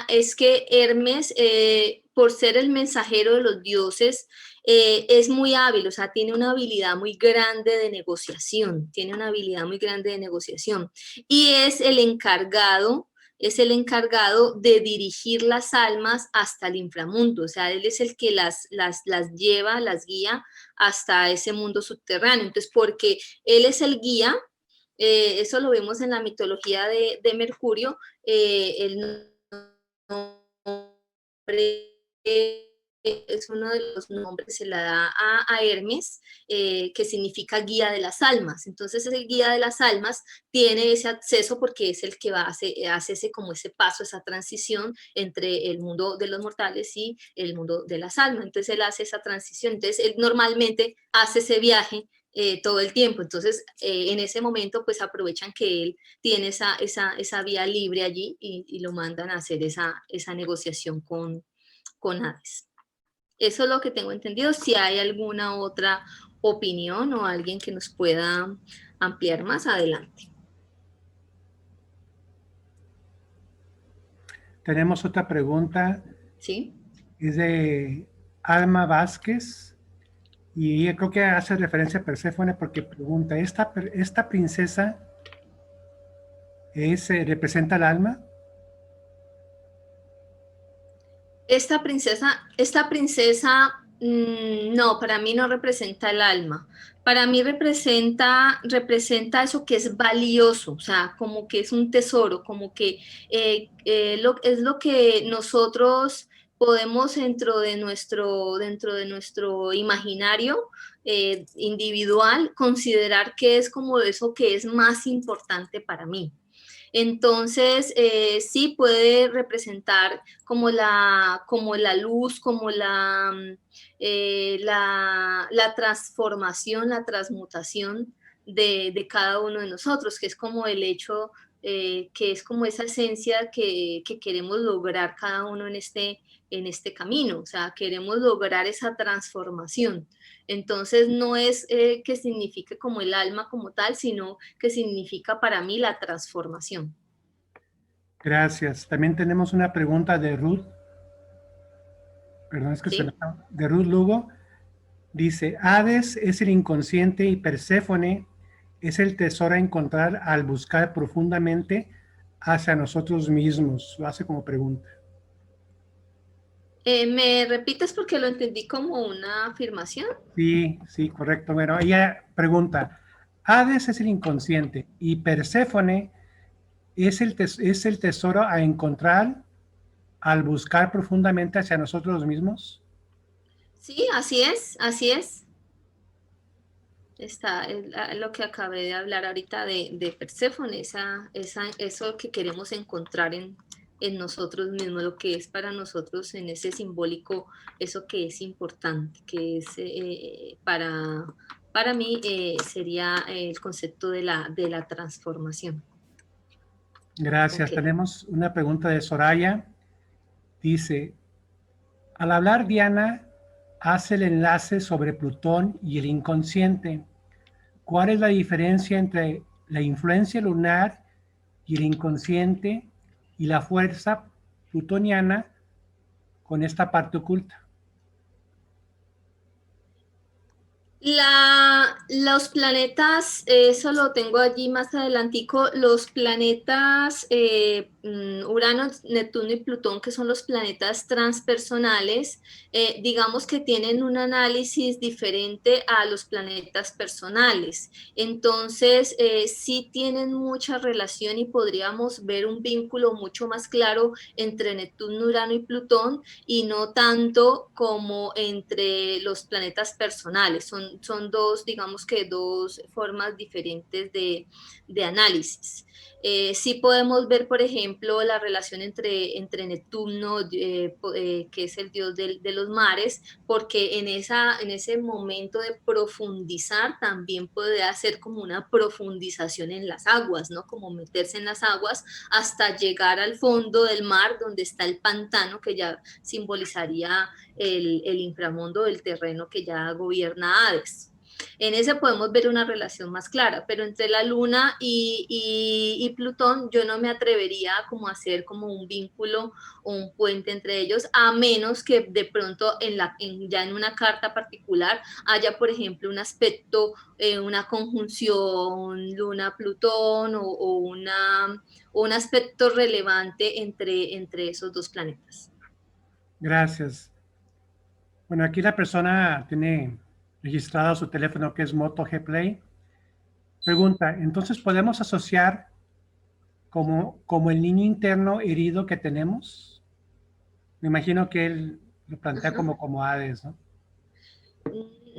es que Hermes, por ser el mensajero de los dioses, es muy hábil, o sea, tiene una habilidad muy grande de negociación, y es el encargado de dirigir las almas hasta el inframundo, o sea, él es el que las lleva, las guía hasta ese mundo subterráneo. Entonces, porque él es el guía, eso lo vemos en la mitología de Mercurio, el nombre es uno de los nombres que se le da a Hermes, que significa guía de las almas. Entonces ese guía de las almas tiene ese acceso porque es el que hace ese paso, esa transición entre el mundo de los mortales y el mundo de las almas. Entonces él hace esa transición, entonces él normalmente hace ese viaje todo el tiempo. Entonces, en ese momento, pues aprovechan que él tiene esa vía libre allí y lo mandan a hacer esa negociación con Hades. Eso es lo que tengo entendido. Si hay alguna otra opinión o alguien que nos pueda ampliar más, adelante. Tenemos otra pregunta. Sí. Es de Alma Vázquez. Y ella creo que hace referencia a Perséfone porque pregunta, ¿esta princesa representa el alma? Esta princesa, no, para mí no representa el alma. Para mí representa eso que es valioso, o sea, como que es un tesoro, como que es lo que nosotros podemos dentro de nuestro imaginario individual considerar que es como eso que es más importante para mí. Entonces, sí puede representar como la luz, como la transformación, la transmutación de cada uno de nosotros, que es como el hecho, que es como esa esencia que queremos lograr cada uno en este camino, o sea, queremos lograr esa transformación. Entonces, no es que signifique como el alma como tal, sino que significa para mí la transformación. Gracias. También tenemos una pregunta de Ruth. Perdón, es que ¿Sí? de Ruth Lugo. Dice, Hades es el inconsciente y Perséfone es el tesoro a encontrar al buscar profundamente hacia nosotros mismos. Lo hace como pregunta. ¿Me repites porque lo entendí como una afirmación? Sí, sí, correcto. Bueno, ella pregunta, Hades es el inconsciente y Perséfone es el tesoro a encontrar al buscar profundamente hacia nosotros mismos. Sí, así es, así es. Está lo que acabé de hablar ahorita de Perséfone, eso que queremos encontrar en nosotros mismos, lo que es para nosotros en ese simbólico, eso que es importante, que es para mí sería el concepto de la transformación. Gracias. Ok. Tenemos una pregunta de Soraya. Dice, al hablar Diana hace el enlace sobre Plutón y el inconsciente. ¿Cuál es la diferencia entre la influencia lunar y el inconsciente y la fuerza plutoniana con esta parte oculta? Los planetas, eso lo tengo allí más adelantico, los planetas Urano, Neptuno y Plutón, que son los planetas transpersonales, digamos que tienen un análisis diferente a los planetas personales. Entonces, sí tienen mucha relación y podríamos ver un vínculo mucho más claro entre Neptuno, Urano y Plutón y no tanto como entre los planetas personales. Son dos, digamos que dos formas diferentes de análisis. Sí podemos ver, por ejemplo, la relación entre Neptuno, que es el dios de los mares, porque en ese momento de profundizar también puede hacer como una profundización en las aguas, ¿no? Como meterse en las aguas hasta llegar al fondo del mar donde está el pantano, que ya simbolizaría el inframundo del terreno que ya gobierna Hades. En ese podemos ver una relación más clara, pero entre la Luna y Plutón yo no me atrevería como a hacer como un vínculo o un puente entre ellos, a menos que de pronto ya en una carta particular haya, por ejemplo, un aspecto, una conjunción Luna-Plutón o un aspecto relevante entre esos dos planetas. Gracias. Bueno, aquí la persona tiene registrado su teléfono que es Moto G Play. Pregunta, entonces podemos asociar como el niño interno herido que tenemos. Me imagino que él lo plantea como Hades, ¿no?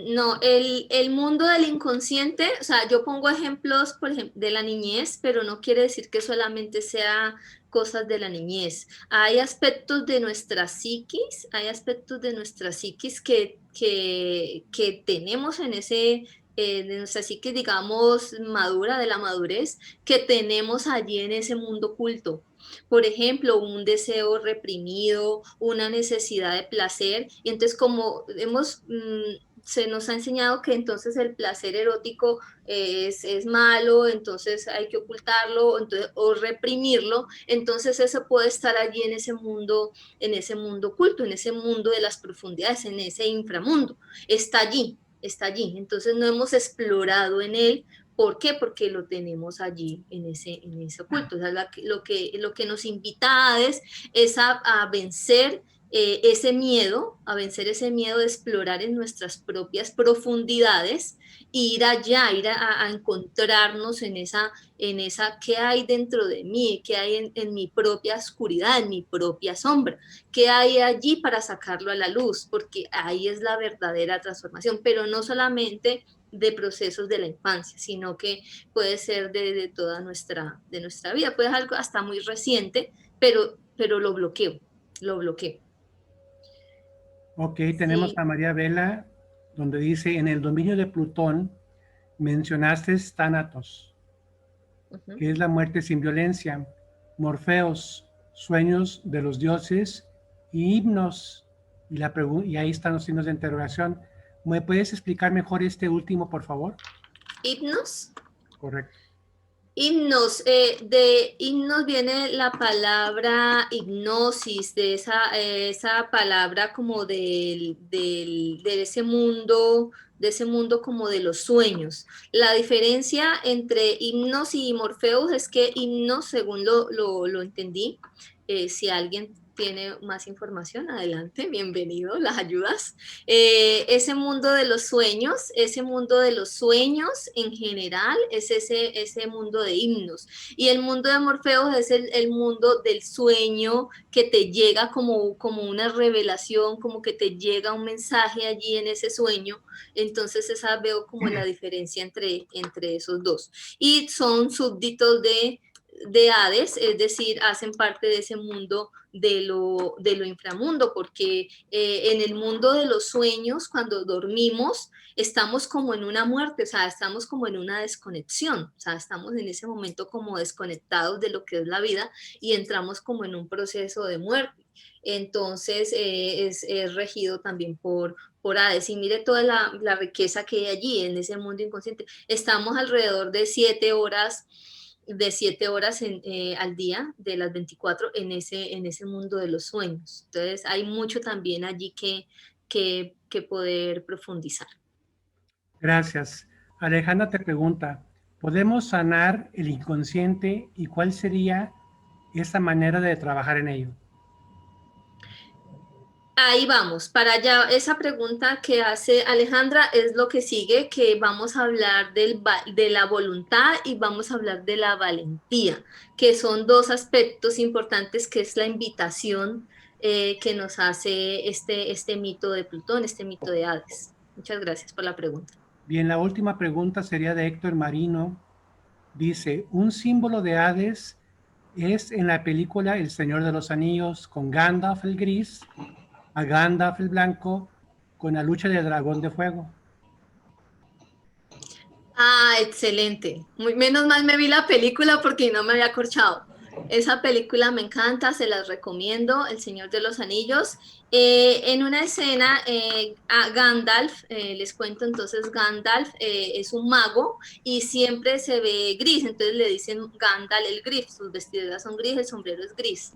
No, el mundo del inconsciente, o sea, yo pongo ejemplos, por ejemplo, de la niñez, pero no quiere decir que solamente sea cosas de la niñez. Hay aspectos de nuestra psiquis, hay aspectos de nuestra psiquis que tenemos en de nuestra psiquis, digamos, madura, de la madurez, que tenemos allí en ese mundo oculto. Por ejemplo, un deseo reprimido, una necesidad de placer, y entonces como se nos ha enseñado que entonces el placer erótico es malo, entonces hay que ocultarlo entonces, o reprimirlo, entonces eso puede estar allí en ese mundo oculto, en ese mundo de las profundidades, en ese inframundo, está allí, está allí, entonces no hemos explorado en él. ¿Por qué? Porque lo tenemos allí en ese oculto. O sea, lo que nos invita a es a vencer ese miedo, a vencer ese miedo de explorar en nuestras propias profundidades, ir allá, ir a encontrarnos en esa, qué hay dentro de mí, qué hay en mi propia oscuridad, en mi propia sombra, qué hay allí para sacarlo a la luz, porque ahí es la verdadera transformación, pero no solamente de procesos de la infancia, sino que puede ser de toda de nuestra vida, puede ser algo hasta muy reciente, pero lo bloqueo, lo bloqueo. Ok, tenemos Sí. a María Vela, donde dice, en el dominio de Plutón mencionaste Thanatos, Uh-huh. que es la muerte sin violencia, Morfeos, sueños de los dioses y himnos. Y ahí están los signos de interrogación. ¿Me puedes explicar mejor este último, por favor? Himnos. Correcto. Himnos, de himnos viene la palabra hipnosis, esa palabra como de ese mundo como de los sueños. La diferencia entre himnos y Morfeus es que himnos, según lo entendí, si alguien tiene más información, adelante, bienvenido, las ayudas. Ese mundo de los sueños, en general, es ese mundo de himnos. Y el mundo de Morfeos es el mundo del sueño que te llega como una revelación, como que te llega un mensaje allí en ese sueño. Entonces esa veo como la diferencia entre esos dos. Y son súbditos de Hades, es decir, hacen parte de ese mundo de lo inframundo, porque en el mundo de los sueños, cuando dormimos, estamos como en una muerte, o sea, estamos como en una desconexión, o sea, estamos en ese momento como desconectados de lo que es la vida y entramos como en un proceso de muerte. Entonces, es regido también por Hades. Y mire toda la riqueza que hay allí en ese mundo inconsciente. Estamos alrededor de 7 horas al día, de las 24, en ese mundo de los sueños. Entonces hay mucho también allí que poder profundizar. Gracias. Alejandra te pregunta, ¿podemos sanar el inconsciente y cuál sería esa manera de trabajar en ello? Ahí vamos, para allá, esa pregunta que hace Alejandra es lo que sigue, que vamos a hablar de la voluntad y vamos a hablar de la valentía, que son dos aspectos importantes, que es la invitación que nos hace este mito de Plutón, este mito de Hades. Muchas gracias por la pregunta. Bien, la última pregunta sería de Héctor Marino. Dice, un símbolo de Hades es en la película El Señor de los Anillos con Gandalf el gris, a Gandalf el blanco, con la lucha del dragón de fuego. Ah, excelente. Menos mal me vi la película porque no me había acorchado. Esa película me encanta, se las recomiendo, El Señor de los Anillos. En una escena, a Gandalf, les cuento entonces, Gandalf es un mago y siempre se ve gris, entonces le dicen Gandalf el gris, sus vestiduras son gris, el sombrero es gris.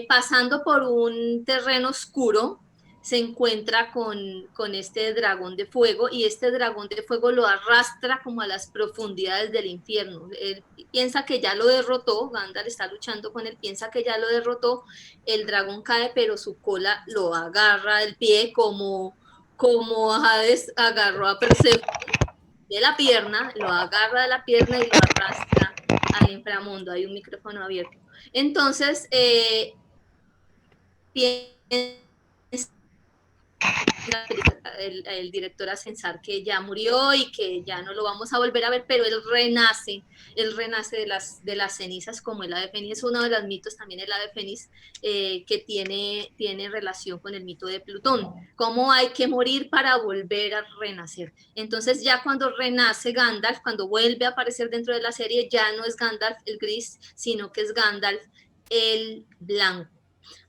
Pasando por un terreno oscuro, se encuentra con este dragón de fuego y este dragón de fuego lo arrastra como a las profundidades del infierno. Él piensa que ya lo derrotó, Gandalf está luchando con él, piensa que ya lo derrotó, el dragón cae, pero su cola lo agarra del pie como Hades agarró a Persephone de la pierna, lo agarra de la pierna y lo arrastra al inframundo. Hay un micrófono abierto. Entonces, piensa el director a pensar que ya murió y que ya no lo vamos a volver a ver, pero él renace de las cenizas como el ave fénix. Es uno de los mitos también, el ave fénix, que tiene relación con el mito de Plutón, cómo hay que morir para volver a renacer. Entonces ya cuando renace Gandalf, cuando vuelve a aparecer dentro de la serie, ya no es Gandalf el gris, sino que es Gandalf el blanco.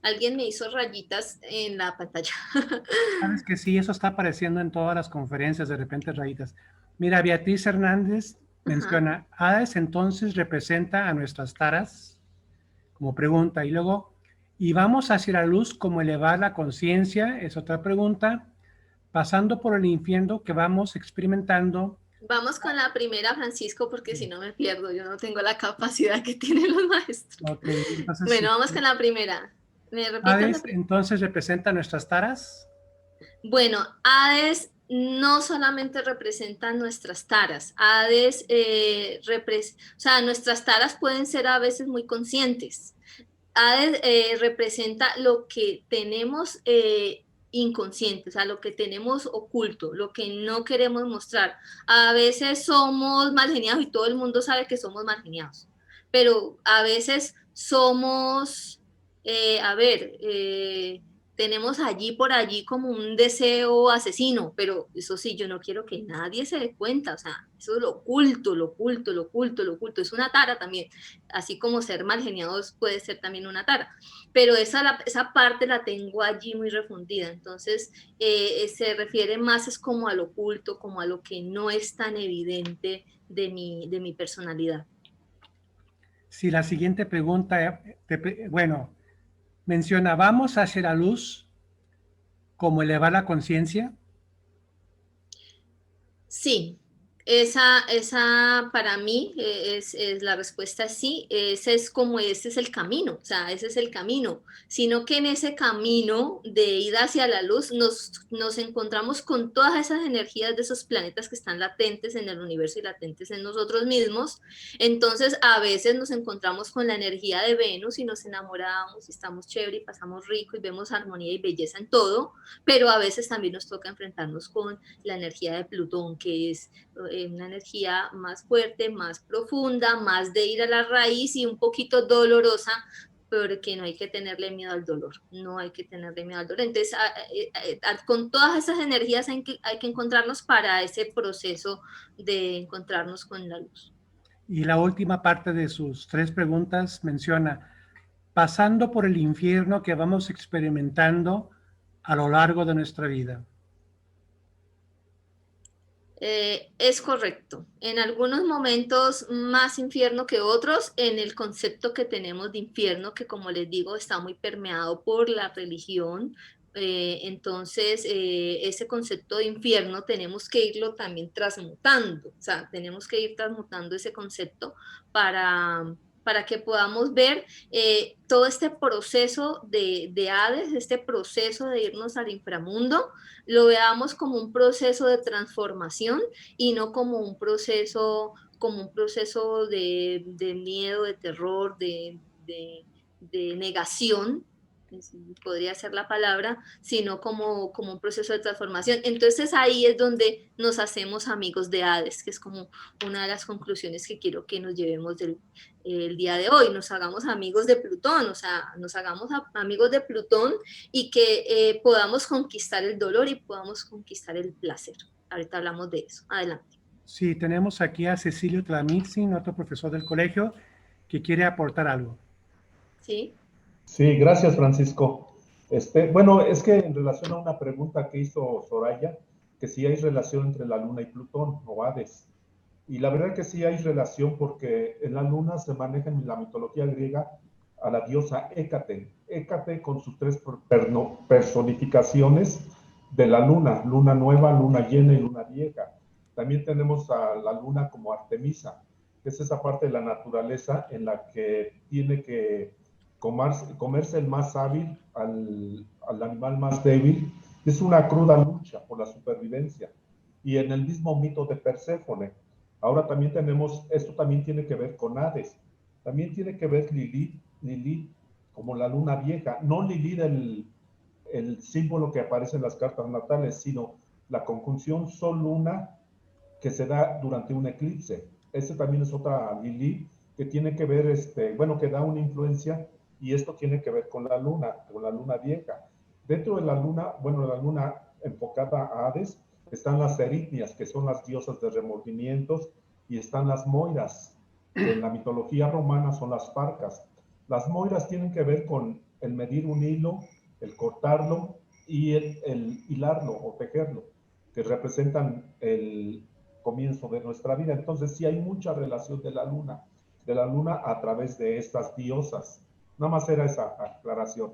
Alguien me hizo rayitas en la pantalla. Sabes que sí, eso está apareciendo en todas las conferencias, de repente rayitas. Mira, Beatriz Hernández menciona, Hades entonces representa a nuestras taras, como pregunta, y luego, y vamos hacia la luz como elevar la conciencia, es otra pregunta, pasando por el infierno que vamos experimentando. Vamos con la primera, Francisco, porque si no me pierdo, yo no tengo la capacidad que tienen los maestros. Okay, entonces, Bueno, vamos con la primera. ¿Me repites la Hades pregunta? entonces representa nuestras taras. Bueno, Hades no solamente representa nuestras taras, Hades, o sea, nuestras taras pueden ser a veces muy conscientes. Hades representa lo que tenemos inconsciente, o sea, lo que tenemos oculto, lo que no queremos mostrar. A veces somos mal geniados y todo el mundo sabe que somos mal geniados, pero a veces somos, a ver, tenemos allí por allí como un deseo asesino, pero eso sí, yo no quiero que nadie se dé cuenta, o sea, eso es lo oculto, lo oculto, lo oculto, lo oculto, es una tara también, así como ser mal geniados puede ser también una tara, pero esa parte la tengo allí muy refundida, entonces se refiere más es como a lo oculto, como a lo que no es tan evidente de mi personalidad. Si la siguiente pregunta, bueno, menciona, ¿vamos hacia la luz como elevar la conciencia? Sí, esa para mí es la respuesta es sí, ese es el camino, o sea, ese es el camino, sino que en ese camino de ida hacia la luz nos encontramos con todas esas energías de esos planetas que están latentes en el universo y latentes en nosotros mismos, entonces a veces nos encontramos con la energía de Venus y nos enamoramos y estamos chévere y pasamos rico y vemos armonía y belleza en todo, pero a veces también nos toca enfrentarnos con la energía de Plutón, que es una energía más fuerte, más profunda, más de ir a la raíz y un poquito dolorosa, porque no hay que tenerle miedo al dolor, no hay que tenerle miedo al dolor. Entonces, con todas esas energías hay que encontrarnos para ese proceso de encontrarnos con la luz. Y la última parte de sus tres preguntas menciona, pasando por el infierno que vamos experimentando a lo largo de nuestra vida. Es correcto. En algunos momentos más infierno que otros, en el concepto que tenemos de infierno, que como les digo, está muy permeado por la religión. Entonces, ese concepto de infierno tenemos que irlo también transmutando, o sea, tenemos que ir transmutando ese concepto para que podamos ver todo este proceso de Hades, este proceso de irnos al inframundo, lo veamos como un proceso de transformación y no como un proceso de miedo, de terror, de negación, podría ser la palabra, sino como un proceso de transformación. Entonces ahí es donde nos hacemos amigos de Hades, que es como una de las conclusiones que quiero que nos llevemos el día de hoy, nos hagamos amigos de Plutón, o sea, nos hagamos amigos de Plutón y que podamos conquistar el dolor y podamos conquistar el placer. Ahorita hablamos de eso. Adelante. Sí, tenemos aquí a Cecilio Tlamizin, otro profesor del colegio, que quiere aportar algo. ¿Sí? Sí, gracias, Francisco. Bueno, es que en relación a una pregunta que hizo Soraya, que si hay relación entre la Luna y Plutón o Hades. Y la verdad que sí hay relación porque en la Luna se maneja en la mitología griega a la diosa Hécate. Hécate con sus tres personificaciones de la Luna, Luna nueva, Luna llena y Luna vieja. También tenemos a la Luna como Artemisa, que es esa parte de la naturaleza en la que tiene que comerse el más hábil al animal más débil. Es una cruda lucha por la supervivencia. Y en el mismo mito de Perséfone, ahora también tenemos, esto también tiene que ver con Hades, también tiene que ver Lilith como la luna vieja, no Lilith el símbolo que aparece en las cartas natales, sino la conjunción Sol-Luna que se da durante un eclipse. Ese también es otra Lilith que tiene que ver, bueno, que da una influencia y esto tiene que ver con la luna vieja. Dentro de la luna, bueno, la luna enfocada a Hades, están las Eritnias, que son las diosas de remordimientos, y están las Moiras, que en la mitología romana son las Parcas. Las Moiras tienen que ver con el medir un hilo, el cortarlo y el hilarlo o tejerlo, que representan el comienzo de nuestra vida. Entonces sí hay mucha relación de la luna a través de estas diosas. Nada más era esa aclaración.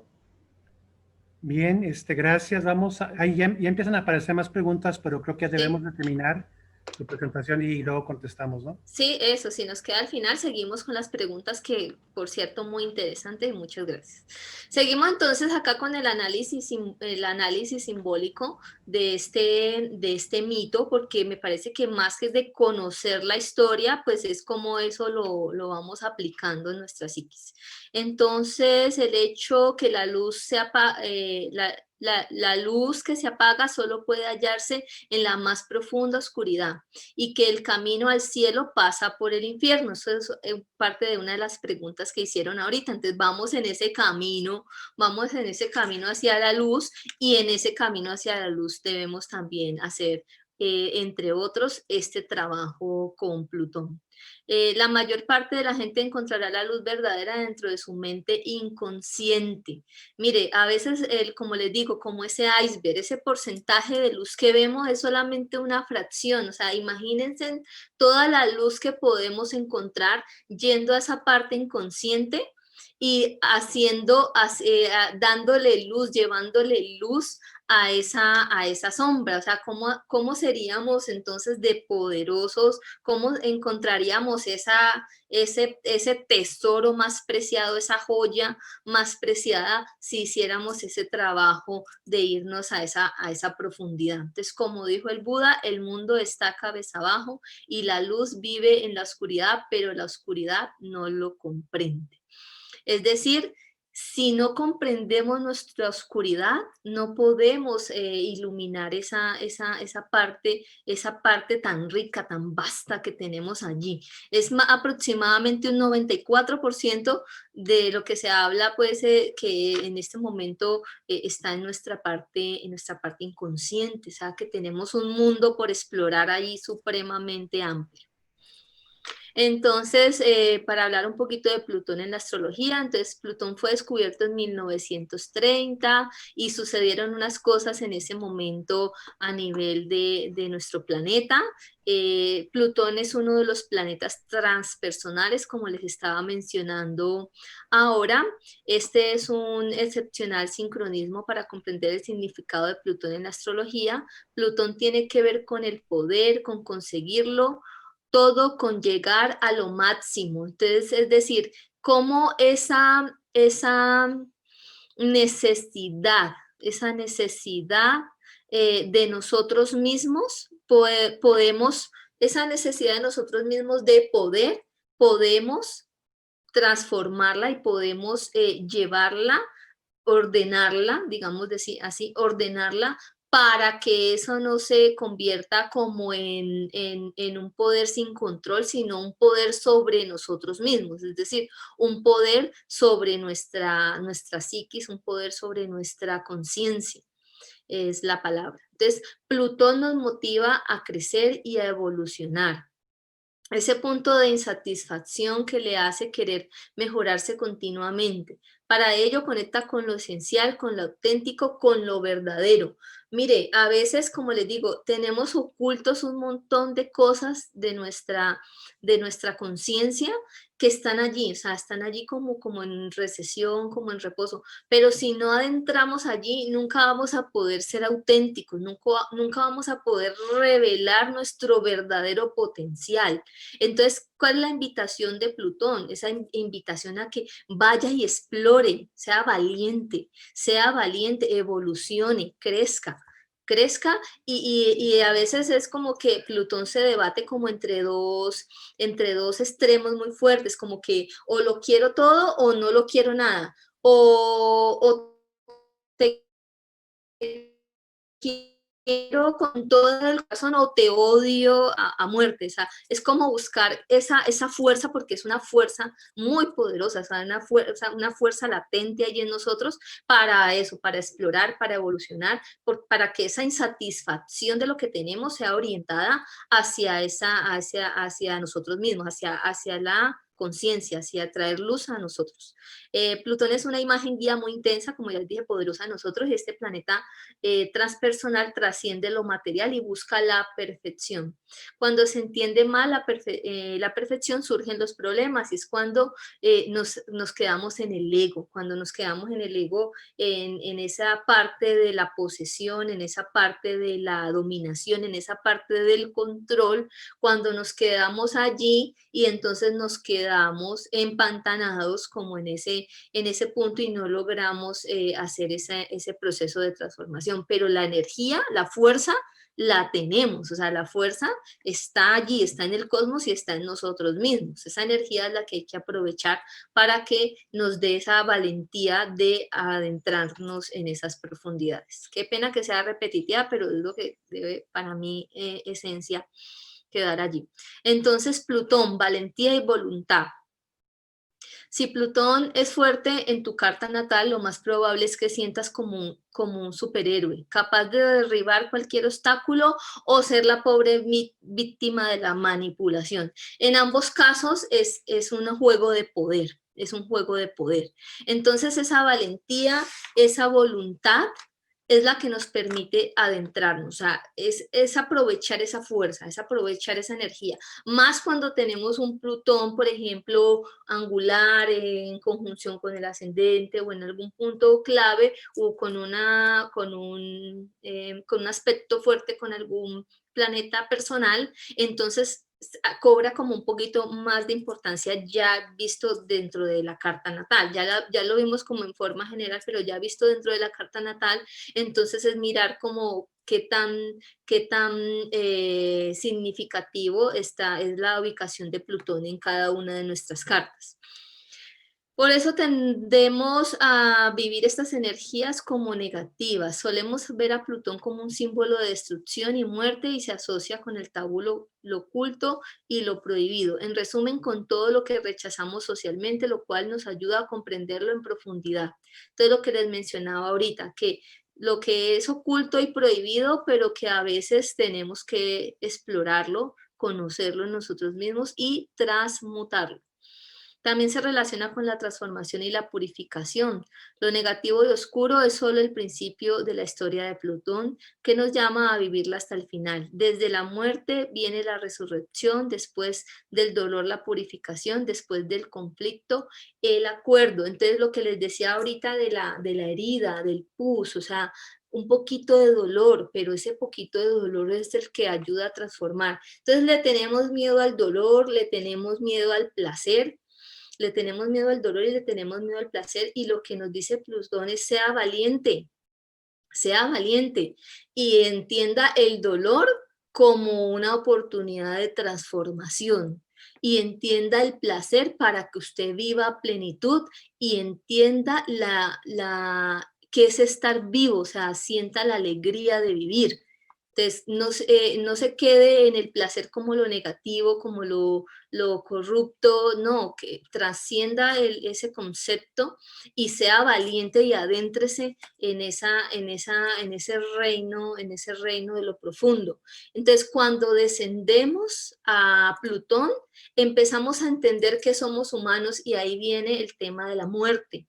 Bien, gracias. Vamos ahí ya empiezan a aparecer más preguntas, pero creo que ya debemos Sí. de terminar. tu presentación y luego contestamos, ¿no? Sí, eso, si nos queda al final, seguimos con las preguntas que, por cierto, muy interesante y muchas gracias. Seguimos entonces acá con el análisis simbólico de este mito, porque me parece que más que de conocer la historia, pues es como eso lo vamos aplicando en nuestra psiquis. Entonces, el hecho que la luz se apaga, la luz que se apaga solo puede hallarse en la más profunda oscuridad y que el camino al cielo pasa por el infierno. Eso es parte de una de las preguntas que hicieron ahorita. Entonces vamos en ese camino hacia la luz y en ese camino hacia la luz debemos también hacer, entre otros, este trabajo con Plutón. La mayor parte de la gente encontrará la luz verdadera dentro de su mente inconsciente. Mire, a veces, como les digo, como ese iceberg, ese porcentaje de luz que vemos es solamente una fracción. O sea, imagínense toda la luz que podemos encontrar yendo a esa parte inconsciente y dándole luz, llevándole luz a esa sombra. O sea, ¿cómo seríamos entonces de poderosos? ¿Cómo encontraríamos ese tesoro más preciado, esa joya más preciada, si hiciéramos ese trabajo de irnos a esa profundidad? Entonces, como dijo el Buda, el mundo está cabeza abajo y la luz vive en la oscuridad, pero la oscuridad no lo comprende. Es decir, si no comprendemos nuestra oscuridad, no podemos iluminar esa parte tan rica, tan vasta que tenemos allí. Es aproximadamente un 94% de lo que se habla, pues, que en este momento está en nuestra parte inconsciente. O sea, que tenemos un mundo por explorar ahí supremamente amplio. Entonces, para hablar un poquito de Plutón en la astrología, entonces Plutón fue descubierto en 1930 y sucedieron unas cosas en ese momento a nivel de nuestro planeta. Plutón es uno de los planetas transpersonales, como les estaba mencionando ahora. Este es un excepcional sincronismo para comprender el significado de Plutón en la astrología. Plutón tiene que ver con el poder, con conseguirlo, todo con llegar a lo máximo. Entonces, es decir, cómo esa necesidad de nosotros mismos, esa necesidad de nosotros mismos de poder, podemos transformarla y podemos llevarla, ordenarla, digamos así, ordenarla para que eso no se convierta como en un poder sin control, sino un poder sobre nosotros mismos, es decir, un poder sobre nuestra psiquis, un poder sobre nuestra conciencia, es la palabra. Entonces, Plutón nos motiva a crecer y a evolucionar. Ese punto de insatisfacción que le hace querer mejorarse continuamente. Para ello conecta con lo esencial, con lo auténtico, con lo verdadero. Mire, a veces, como les digo, tenemos ocultos un montón de cosas de nuestra conciencia que están allí, o sea, están allí como en recesión, como en reposo. Pero si no adentramos allí, nunca vamos a poder ser auténticos, nunca vamos a poder revelar nuestro verdadero potencial. Entonces, ¿cuál es la invitación de Plutón? Esa invitación a que vaya y explore, sea valiente, evolucione, crezca y a veces es como que Plutón se debate como entre dos extremos muy fuertes, como que o lo quiero todo o no lo quiero nada, o te quiero con todo el corazón o te odio a muerte. O sea, es como buscar esa fuerza, porque es una fuerza muy poderosa, o sea, una fuerza latente ahí en nosotros para eso, para explorar, para evolucionar, para que esa insatisfacción de lo que tenemos sea orientada hacia nosotros mismos, hacia la conciencia, hacia traer luz a nosotros. Plutón es una imagen guía muy intensa, como ya les dije, poderosa a nosotros, y este planeta transpersonal trasciende lo material y busca la perfección. Cuando se entiende mal la perfección, surgen los problemas, y es cuando nos quedamos en el ego, cuando nos quedamos en el ego, en esa parte de la posesión, en esa parte de la dominación, en esa parte del control, cuando nos quedamos allí y entonces nos quedamos empantanados como en ese punto y no logramos hacer ese proceso de transformación. Pero la energía, la fuerza, la tenemos, o sea, la fuerza está allí, está en el cosmos y está en nosotros mismos. Esa energía es la que hay que aprovechar para que nos dé esa valentía de adentrarnos en esas profundidades. Qué pena que sea repetitiva, pero es lo que debe para mí esencia quedar allí. Entonces, Plutón, valentía y voluntad. Si Plutón es fuerte en tu carta natal, lo más probable es que sientas como un superhéroe, capaz de derribar cualquier obstáculo o ser la pobre víctima de la manipulación. En ambos casos es un juego de poder, es un juego de poder. Entonces esa valentía, esa voluntad es la que nos permite adentrarnos, o sea, es aprovechar esa fuerza, es aprovechar esa energía, más cuando tenemos un Plutón, por ejemplo, angular, en conjunción con el ascendente o en algún punto clave o con un aspecto fuerte con algún planeta personal, entonces cobra como un poquito más de importancia ya visto dentro de la carta natal, ya lo vimos como en forma general, pero ya visto dentro de la carta natal, entonces es mirar como qué tan significativo es la ubicación de Plutón en cada una de nuestras cartas. Por eso tendemos a vivir estas energías como negativas. Solemos ver a Plutón como un símbolo de destrucción y muerte y se asocia con el tabú, lo oculto y lo prohibido. En resumen, con todo lo que rechazamos socialmente, lo cual nos ayuda a comprenderlo en profundidad. Entonces, lo que les mencionaba ahorita, que lo que es oculto y prohibido, pero que a veces tenemos que explorarlo, conocerlo en nosotros mismos y transmutarlo. También se relaciona con la transformación y la purificación. Lo negativo y oscuro es solo el principio de la historia de Plutón, que nos llama a vivirla hasta el final. Desde la muerte viene la resurrección, después del dolor la purificación, después del conflicto el acuerdo. Entonces lo que les decía ahorita de la herida, del pus, o sea, un poquito de dolor, pero ese poquito de dolor es el que ayuda a transformar. Entonces le tenemos miedo al dolor, le tenemos miedo al placer, le tenemos miedo al dolor y le tenemos miedo al placer, y lo que nos dice Plutón es sea valiente y entienda el dolor como una oportunidad de transformación y entienda el placer para que usted viva a plenitud y entienda que es estar vivo, o sea, sienta la alegría de vivir. Entonces, no se quede en el placer como lo negativo, como lo corrupto, no, que trascienda ese concepto y sea valiente y adéntrese en ese reino de lo profundo. Entonces, cuando descendemos a Plutón, empezamos a entender que somos humanos y ahí viene el tema de la muerte.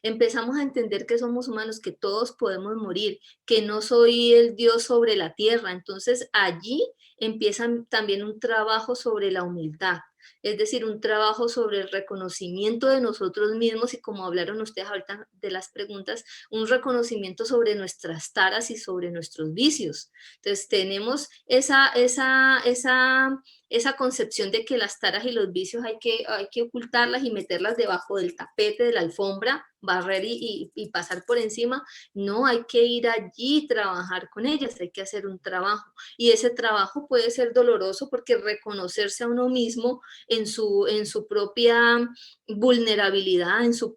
Empezamos a entender que somos humanos, que todos podemos morir, que no soy el Dios sobre la tierra. Entonces allí empieza también un trabajo sobre la humildad, es decir, un trabajo sobre el reconocimiento de nosotros mismos y, como hablaron ustedes ahorita de las preguntas, un reconocimiento sobre nuestras taras y sobre nuestros vicios. Entonces tenemos esa concepción de que las taras y los vicios hay que ocultarlas y meterlas debajo del tapete, de la alfombra, barrer y pasar por encima. No, hay que ir allí y trabajar con ellas, hay que hacer un trabajo, y ese trabajo puede ser doloroso porque reconocerse a uno mismo en su propia vulnerabilidad, en sus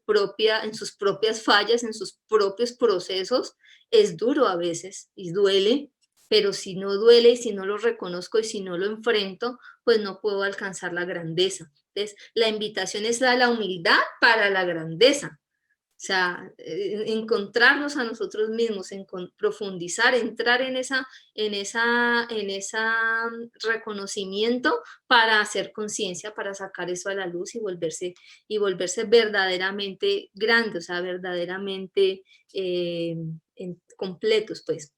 propias fallas, en sus propios procesos, es duro a veces y duele. Pero si no duele y si no lo reconozco y si no lo enfrento, pues no puedo alcanzar la grandeza. Entonces, la invitación es a la humildad para la grandeza. O sea, encontrarnos a nosotros mismos, profundizar, entrar en esa reconocimiento para hacer conciencia, para sacar eso a la luz y volverse verdaderamente grande, o sea, verdaderamente completos, pues.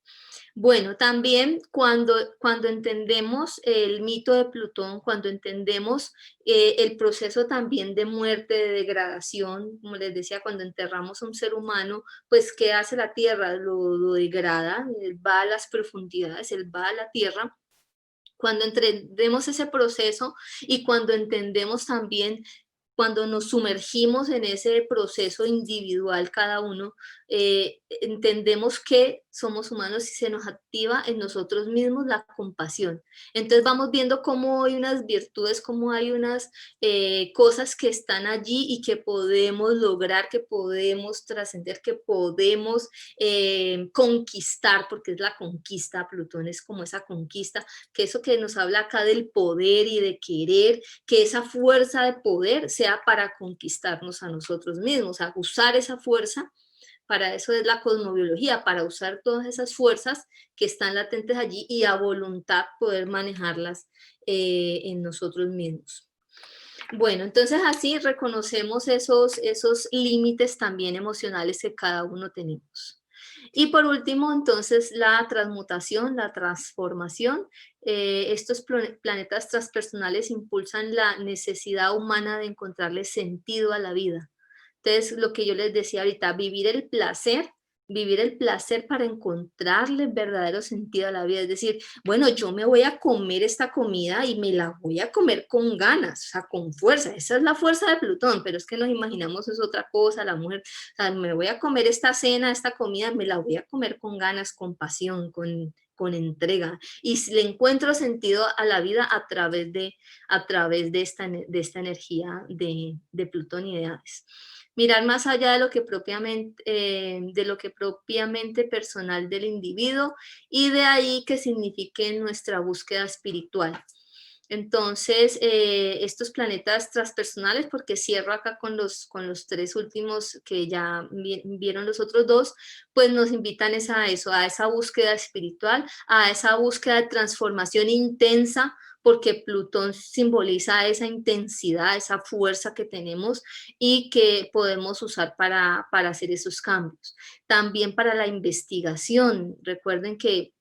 Bueno, también cuando entendemos el mito de Plutón, cuando entendemos el proceso también de muerte, de degradación, como les decía, cuando enterramos a un ser humano, pues ¿qué hace la Tierra? Lo degrada, él va a las profundidades, él va a la Tierra. Cuando entendemos ese proceso y cuando entendemos también, cuando nos sumergimos en ese proceso individual cada uno, entendemos que somos humanos y se nos activa en nosotros mismos la compasión. Entonces vamos viendo cómo hay unas virtudes, cómo hay unas cosas que están allí y que podemos lograr, que podemos trascender, que podemos conquistar, porque es la conquista, Plutón es como esa conquista, que eso que nos habla acá del poder y de querer, que esa fuerza de poder sea para conquistarnos a nosotros mismos, a usar esa fuerza. Para eso es la cosmobiología, para usar todas esas fuerzas que están latentes allí y a voluntad poder manejarlas en nosotros mismos. Bueno, entonces así reconocemos esos límites también emocionales que cada uno tenemos. Y por último, entonces, la transmutación, la transformación. Estos planetas transpersonales impulsan la necesidad humana de encontrarle sentido a la vida. Entonces, lo que yo les decía ahorita, vivir el placer para encontrarle verdadero sentido a la vida. Es decir, bueno, yo me voy a comer esta comida y me la voy a comer con ganas, o sea, con fuerza. Esa es la fuerza de Plutón, pero es que nos imaginamos es otra cosa, la mujer, o sea, me voy a comer esta cena, esta comida, me la voy a comer con ganas, con pasión, con entrega. Y le encuentro sentido a la vida a través de esta energía de Plutón y de Hades. Mirar más allá de lo que propiamente personal del individuo y de ahí que signifique nuestra búsqueda espiritual. Entonces, estos planetas transpersonales, porque cierro acá con los tres últimos que ya vieron los otros dos, pues nos invitan a eso, a esa búsqueda espiritual, a esa búsqueda de transformación intensa, porque Plutón simboliza esa intensidad, esa fuerza que tenemos y que podemos usar para hacer esos cambios. También para la investigación. Recuerden que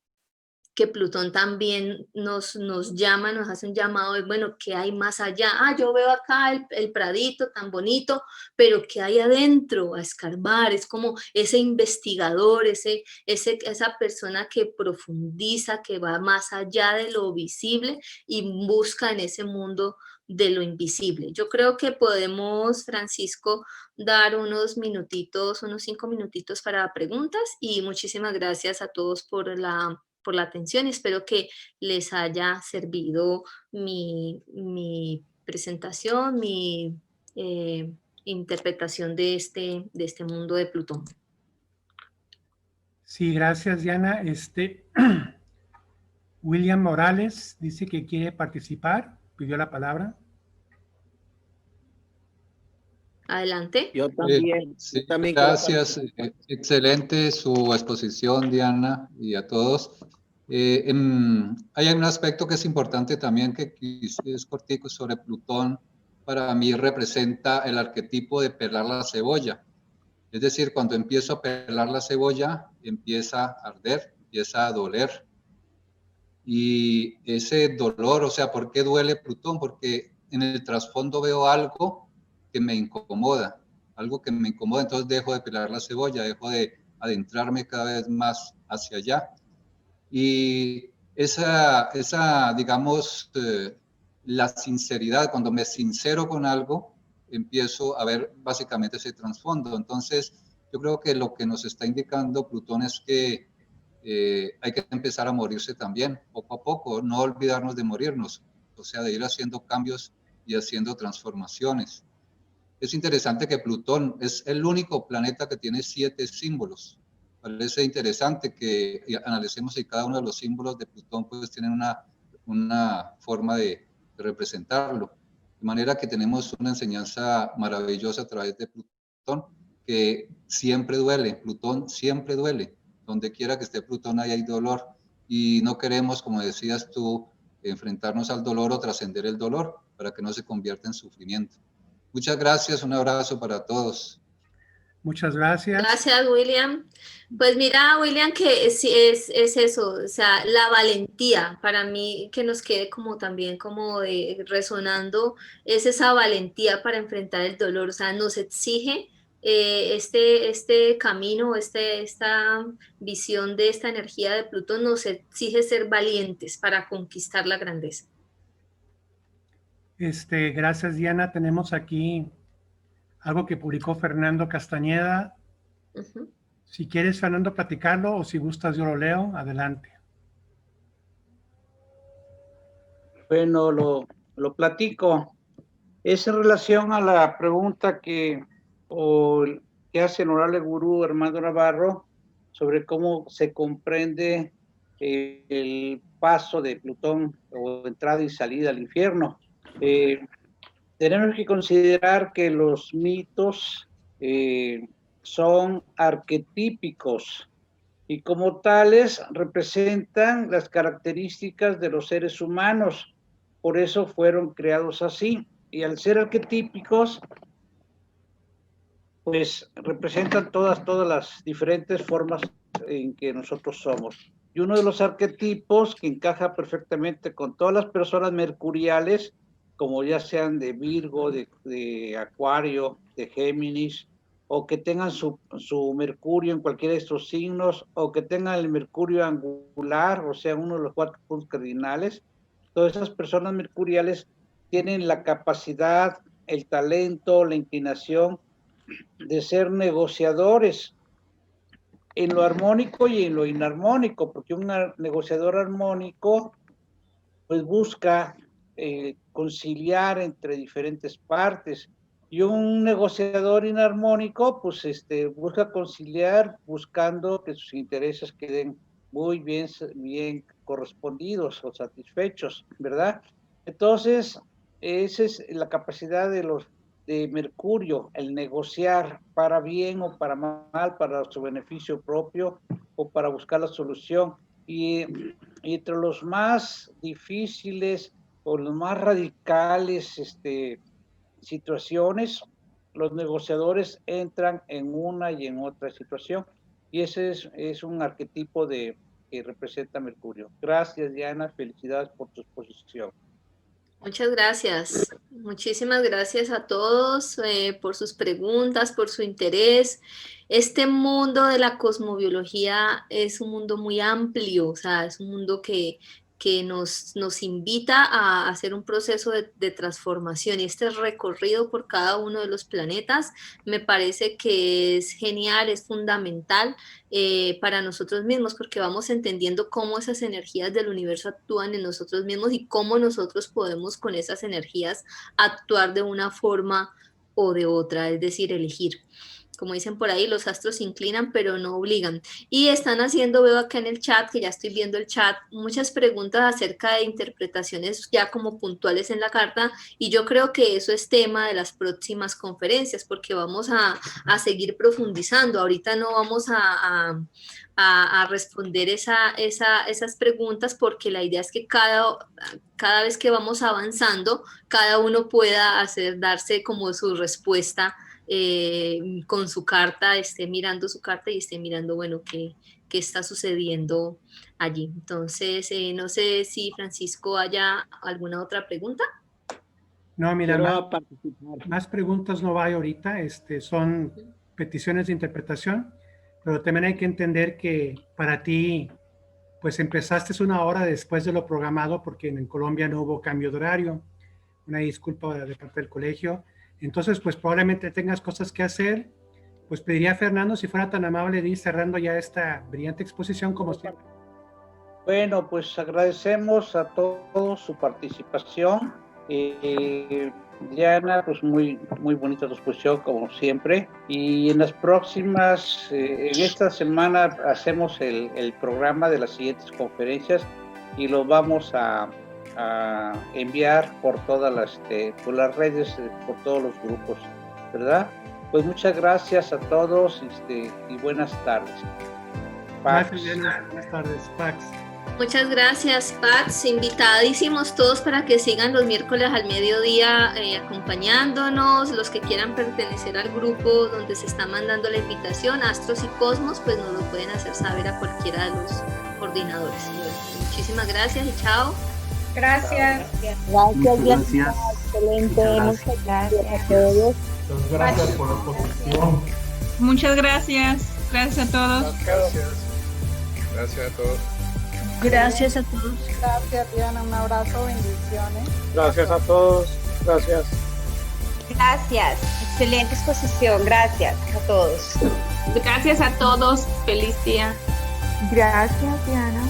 Plutón también nos llama, nos hace un llamado de, bueno, ¿qué hay más allá? Yo veo acá el pradito tan bonito, pero ¿qué hay adentro? A escarbar, es como ese investigador, esa persona que profundiza, que va más allá de lo visible y busca en ese mundo de lo invisible. Yo creo que podemos, Francisco, dar unos minutitos, unos 5 minutitos para preguntas y muchísimas gracias a todos por la atención. Espero que les haya servido mi presentación, mi interpretación de este mundo de Plutón. Sí, gracias, Diana. William Morales dice que quiere participar, pidió la palabra. Adelante. Yo también. Sí, yo también gracias. Excelente su exposición, Diana, y a todos. Hay un aspecto que es importante también, que es cortico, sobre Plutón. Para mí representa el arquetipo de pelar la cebolla. Es decir, cuando empiezo a pelar la cebolla, empieza a arder, empieza a doler. Y ese dolor, o sea, ¿por qué duele Plutón? Porque en el trasfondo veo algo que me incomoda, entonces dejo de pelar la cebolla, dejo de adentrarme cada vez más hacia allá. Y esa digamos, la sinceridad, cuando me sincero con algo, empiezo a ver básicamente ese trasfondo. Entonces, yo creo que lo que nos está indicando Plutón es que hay que empezar a morirse también, poco a poco, no olvidarnos de morirnos, o sea, de ir haciendo cambios y haciendo transformaciones. Es interesante que Plutón es el único planeta que tiene 7 símbolos. Parece interesante que analicemos si cada uno de los símbolos de Plutón pues tienen una forma de representarlo. De manera que tenemos una enseñanza maravillosa a través de Plutón. que siempre duele, Plutón siempre duele. Donde quiera que esté Plutón ahí hay dolor. Y no queremos, como decías tú, enfrentarnos al dolor o trascender el dolor para que no se convierta en sufrimiento. Muchas gracias, un abrazo para todos. Muchas gracias. Gracias, William. Pues mira, William, que es eso, o sea, la valentía, para mí que nos quede como también como resonando, es esa valentía para enfrentar el dolor, o sea, nos exige este camino, esta visión de esta energía de Plutón, nos exige ser valientes para conquistar la grandeza. Gracias, Diana. Tenemos aquí algo que publicó Fernando Castañeda. Uh-huh. Si quieres, Fernando, platicarlo, o si gustas, yo lo leo. Adelante. Bueno, lo platico. Es en relación a la pregunta que hace el honorable gurú Armando Navarro sobre cómo se comprende el paso de Plutón o entrada y salida al infierno. Tenemos que considerar que los mitos son arquetípicos y como tales representan las características de los seres humanos. Por eso fueron creados así. Y al ser arquetípicos, pues representan todas las diferentes formas en que nosotros somos. Y uno de los arquetipos que encaja perfectamente con todas las personas mercuriales, como ya sean de Virgo, de Acuario, de Géminis, o que tengan su Mercurio en cualquiera de estos signos, o que tengan el Mercurio angular, o sea, uno de los 4 puntos cardinales. Todas esas personas mercuriales tienen la capacidad, el talento, la inclinación de ser negociadores en lo armónico y en lo inarmónico, porque un negociador armónico pues busca conciliar entre diferentes partes, y un negociador inarmónico pues busca conciliar buscando que sus intereses queden muy bien correspondidos o satisfechos, ¿verdad? Entonces, esa es la capacidad de Mercurio, el negociar para bien o para mal, para su beneficio propio o para buscar la solución. Y entre los más difíciles o los más radicales situaciones, los negociadores entran en una y en otra situación. Y ese es un arquetipo que representa Mercurio. Gracias, Diana. Felicidades por tu exposición. Muchas gracias. Muchísimas gracias a todos por sus preguntas, por su interés. Este mundo de la cosmobiología es un mundo muy amplio, o sea, es un mundo que nos invita a hacer un proceso de transformación, y este recorrido por cada uno de los planetas me parece que es genial, es fundamental para nosotros mismos, porque vamos entendiendo cómo esas energías del universo actúan en nosotros mismos y cómo nosotros podemos con esas energías actuar de una forma o de otra, es decir, elegir. Como dicen por ahí, los astros se inclinan, pero no obligan. Y están haciendo, veo acá en el chat, que ya estoy viendo el chat, muchas preguntas acerca de interpretaciones ya como puntuales en la carta, y yo creo que eso es tema de las próximas conferencias, porque vamos a seguir profundizando. Ahorita no vamos a responder esas preguntas, porque la idea es que cada vez que vamos avanzando, cada uno pueda darse como su respuesta con su carta, esté mirando su carta y esté mirando, bueno, qué está sucediendo allí. Entonces, no sé si Francisco haya alguna otra pregunta. No, mira, más preguntas no hay ahorita, son peticiones de interpretación, pero también hay que entender que para ti, pues empezaste una hora después de lo programado, porque en Colombia no hubo cambio de horario. Una disculpa de parte del colegio. Entonces, pues probablemente tengas cosas que hacer. Pues pediría a Fernando, si fuera tan amable, de ir cerrando ya esta brillante exposición como siempre. Bueno, pues agradecemos a todos su participación. Diana, pues muy bonita tu exposición como siempre. Y en las próximas, en esta semana hacemos el programa de las siguientes conferencias y lo vamos a enviar por todas las redes, por todos los grupos, ¿verdad? Pues muchas gracias a todos y buenas tardes. Pax. Gracias, Diana. Buenas tardes, Pax. Muchas gracias, Pax. Invitadísimos todos para que sigan los miércoles al mediodía acompañándonos. Los que quieran pertenecer al grupo donde se está mandando la invitación, Astros y Cosmos, pues nos lo pueden hacer saber a cualquiera de los coordinadores. Muchísimas gracias y chao. Gracias. Gracias. Excelente. Muchas gracias a todos. Muchas gracias por la exposición. Muchas gracias. Gracias a todos. Gracias a todos. Gracias a todos. Gracias, Diana. Un abrazo, bendiciones. Gracias a todos. Gracias. Gracias. Excelente exposición. Gracias a todos. Gracias a todos. Feliz día. Gracias, Diana.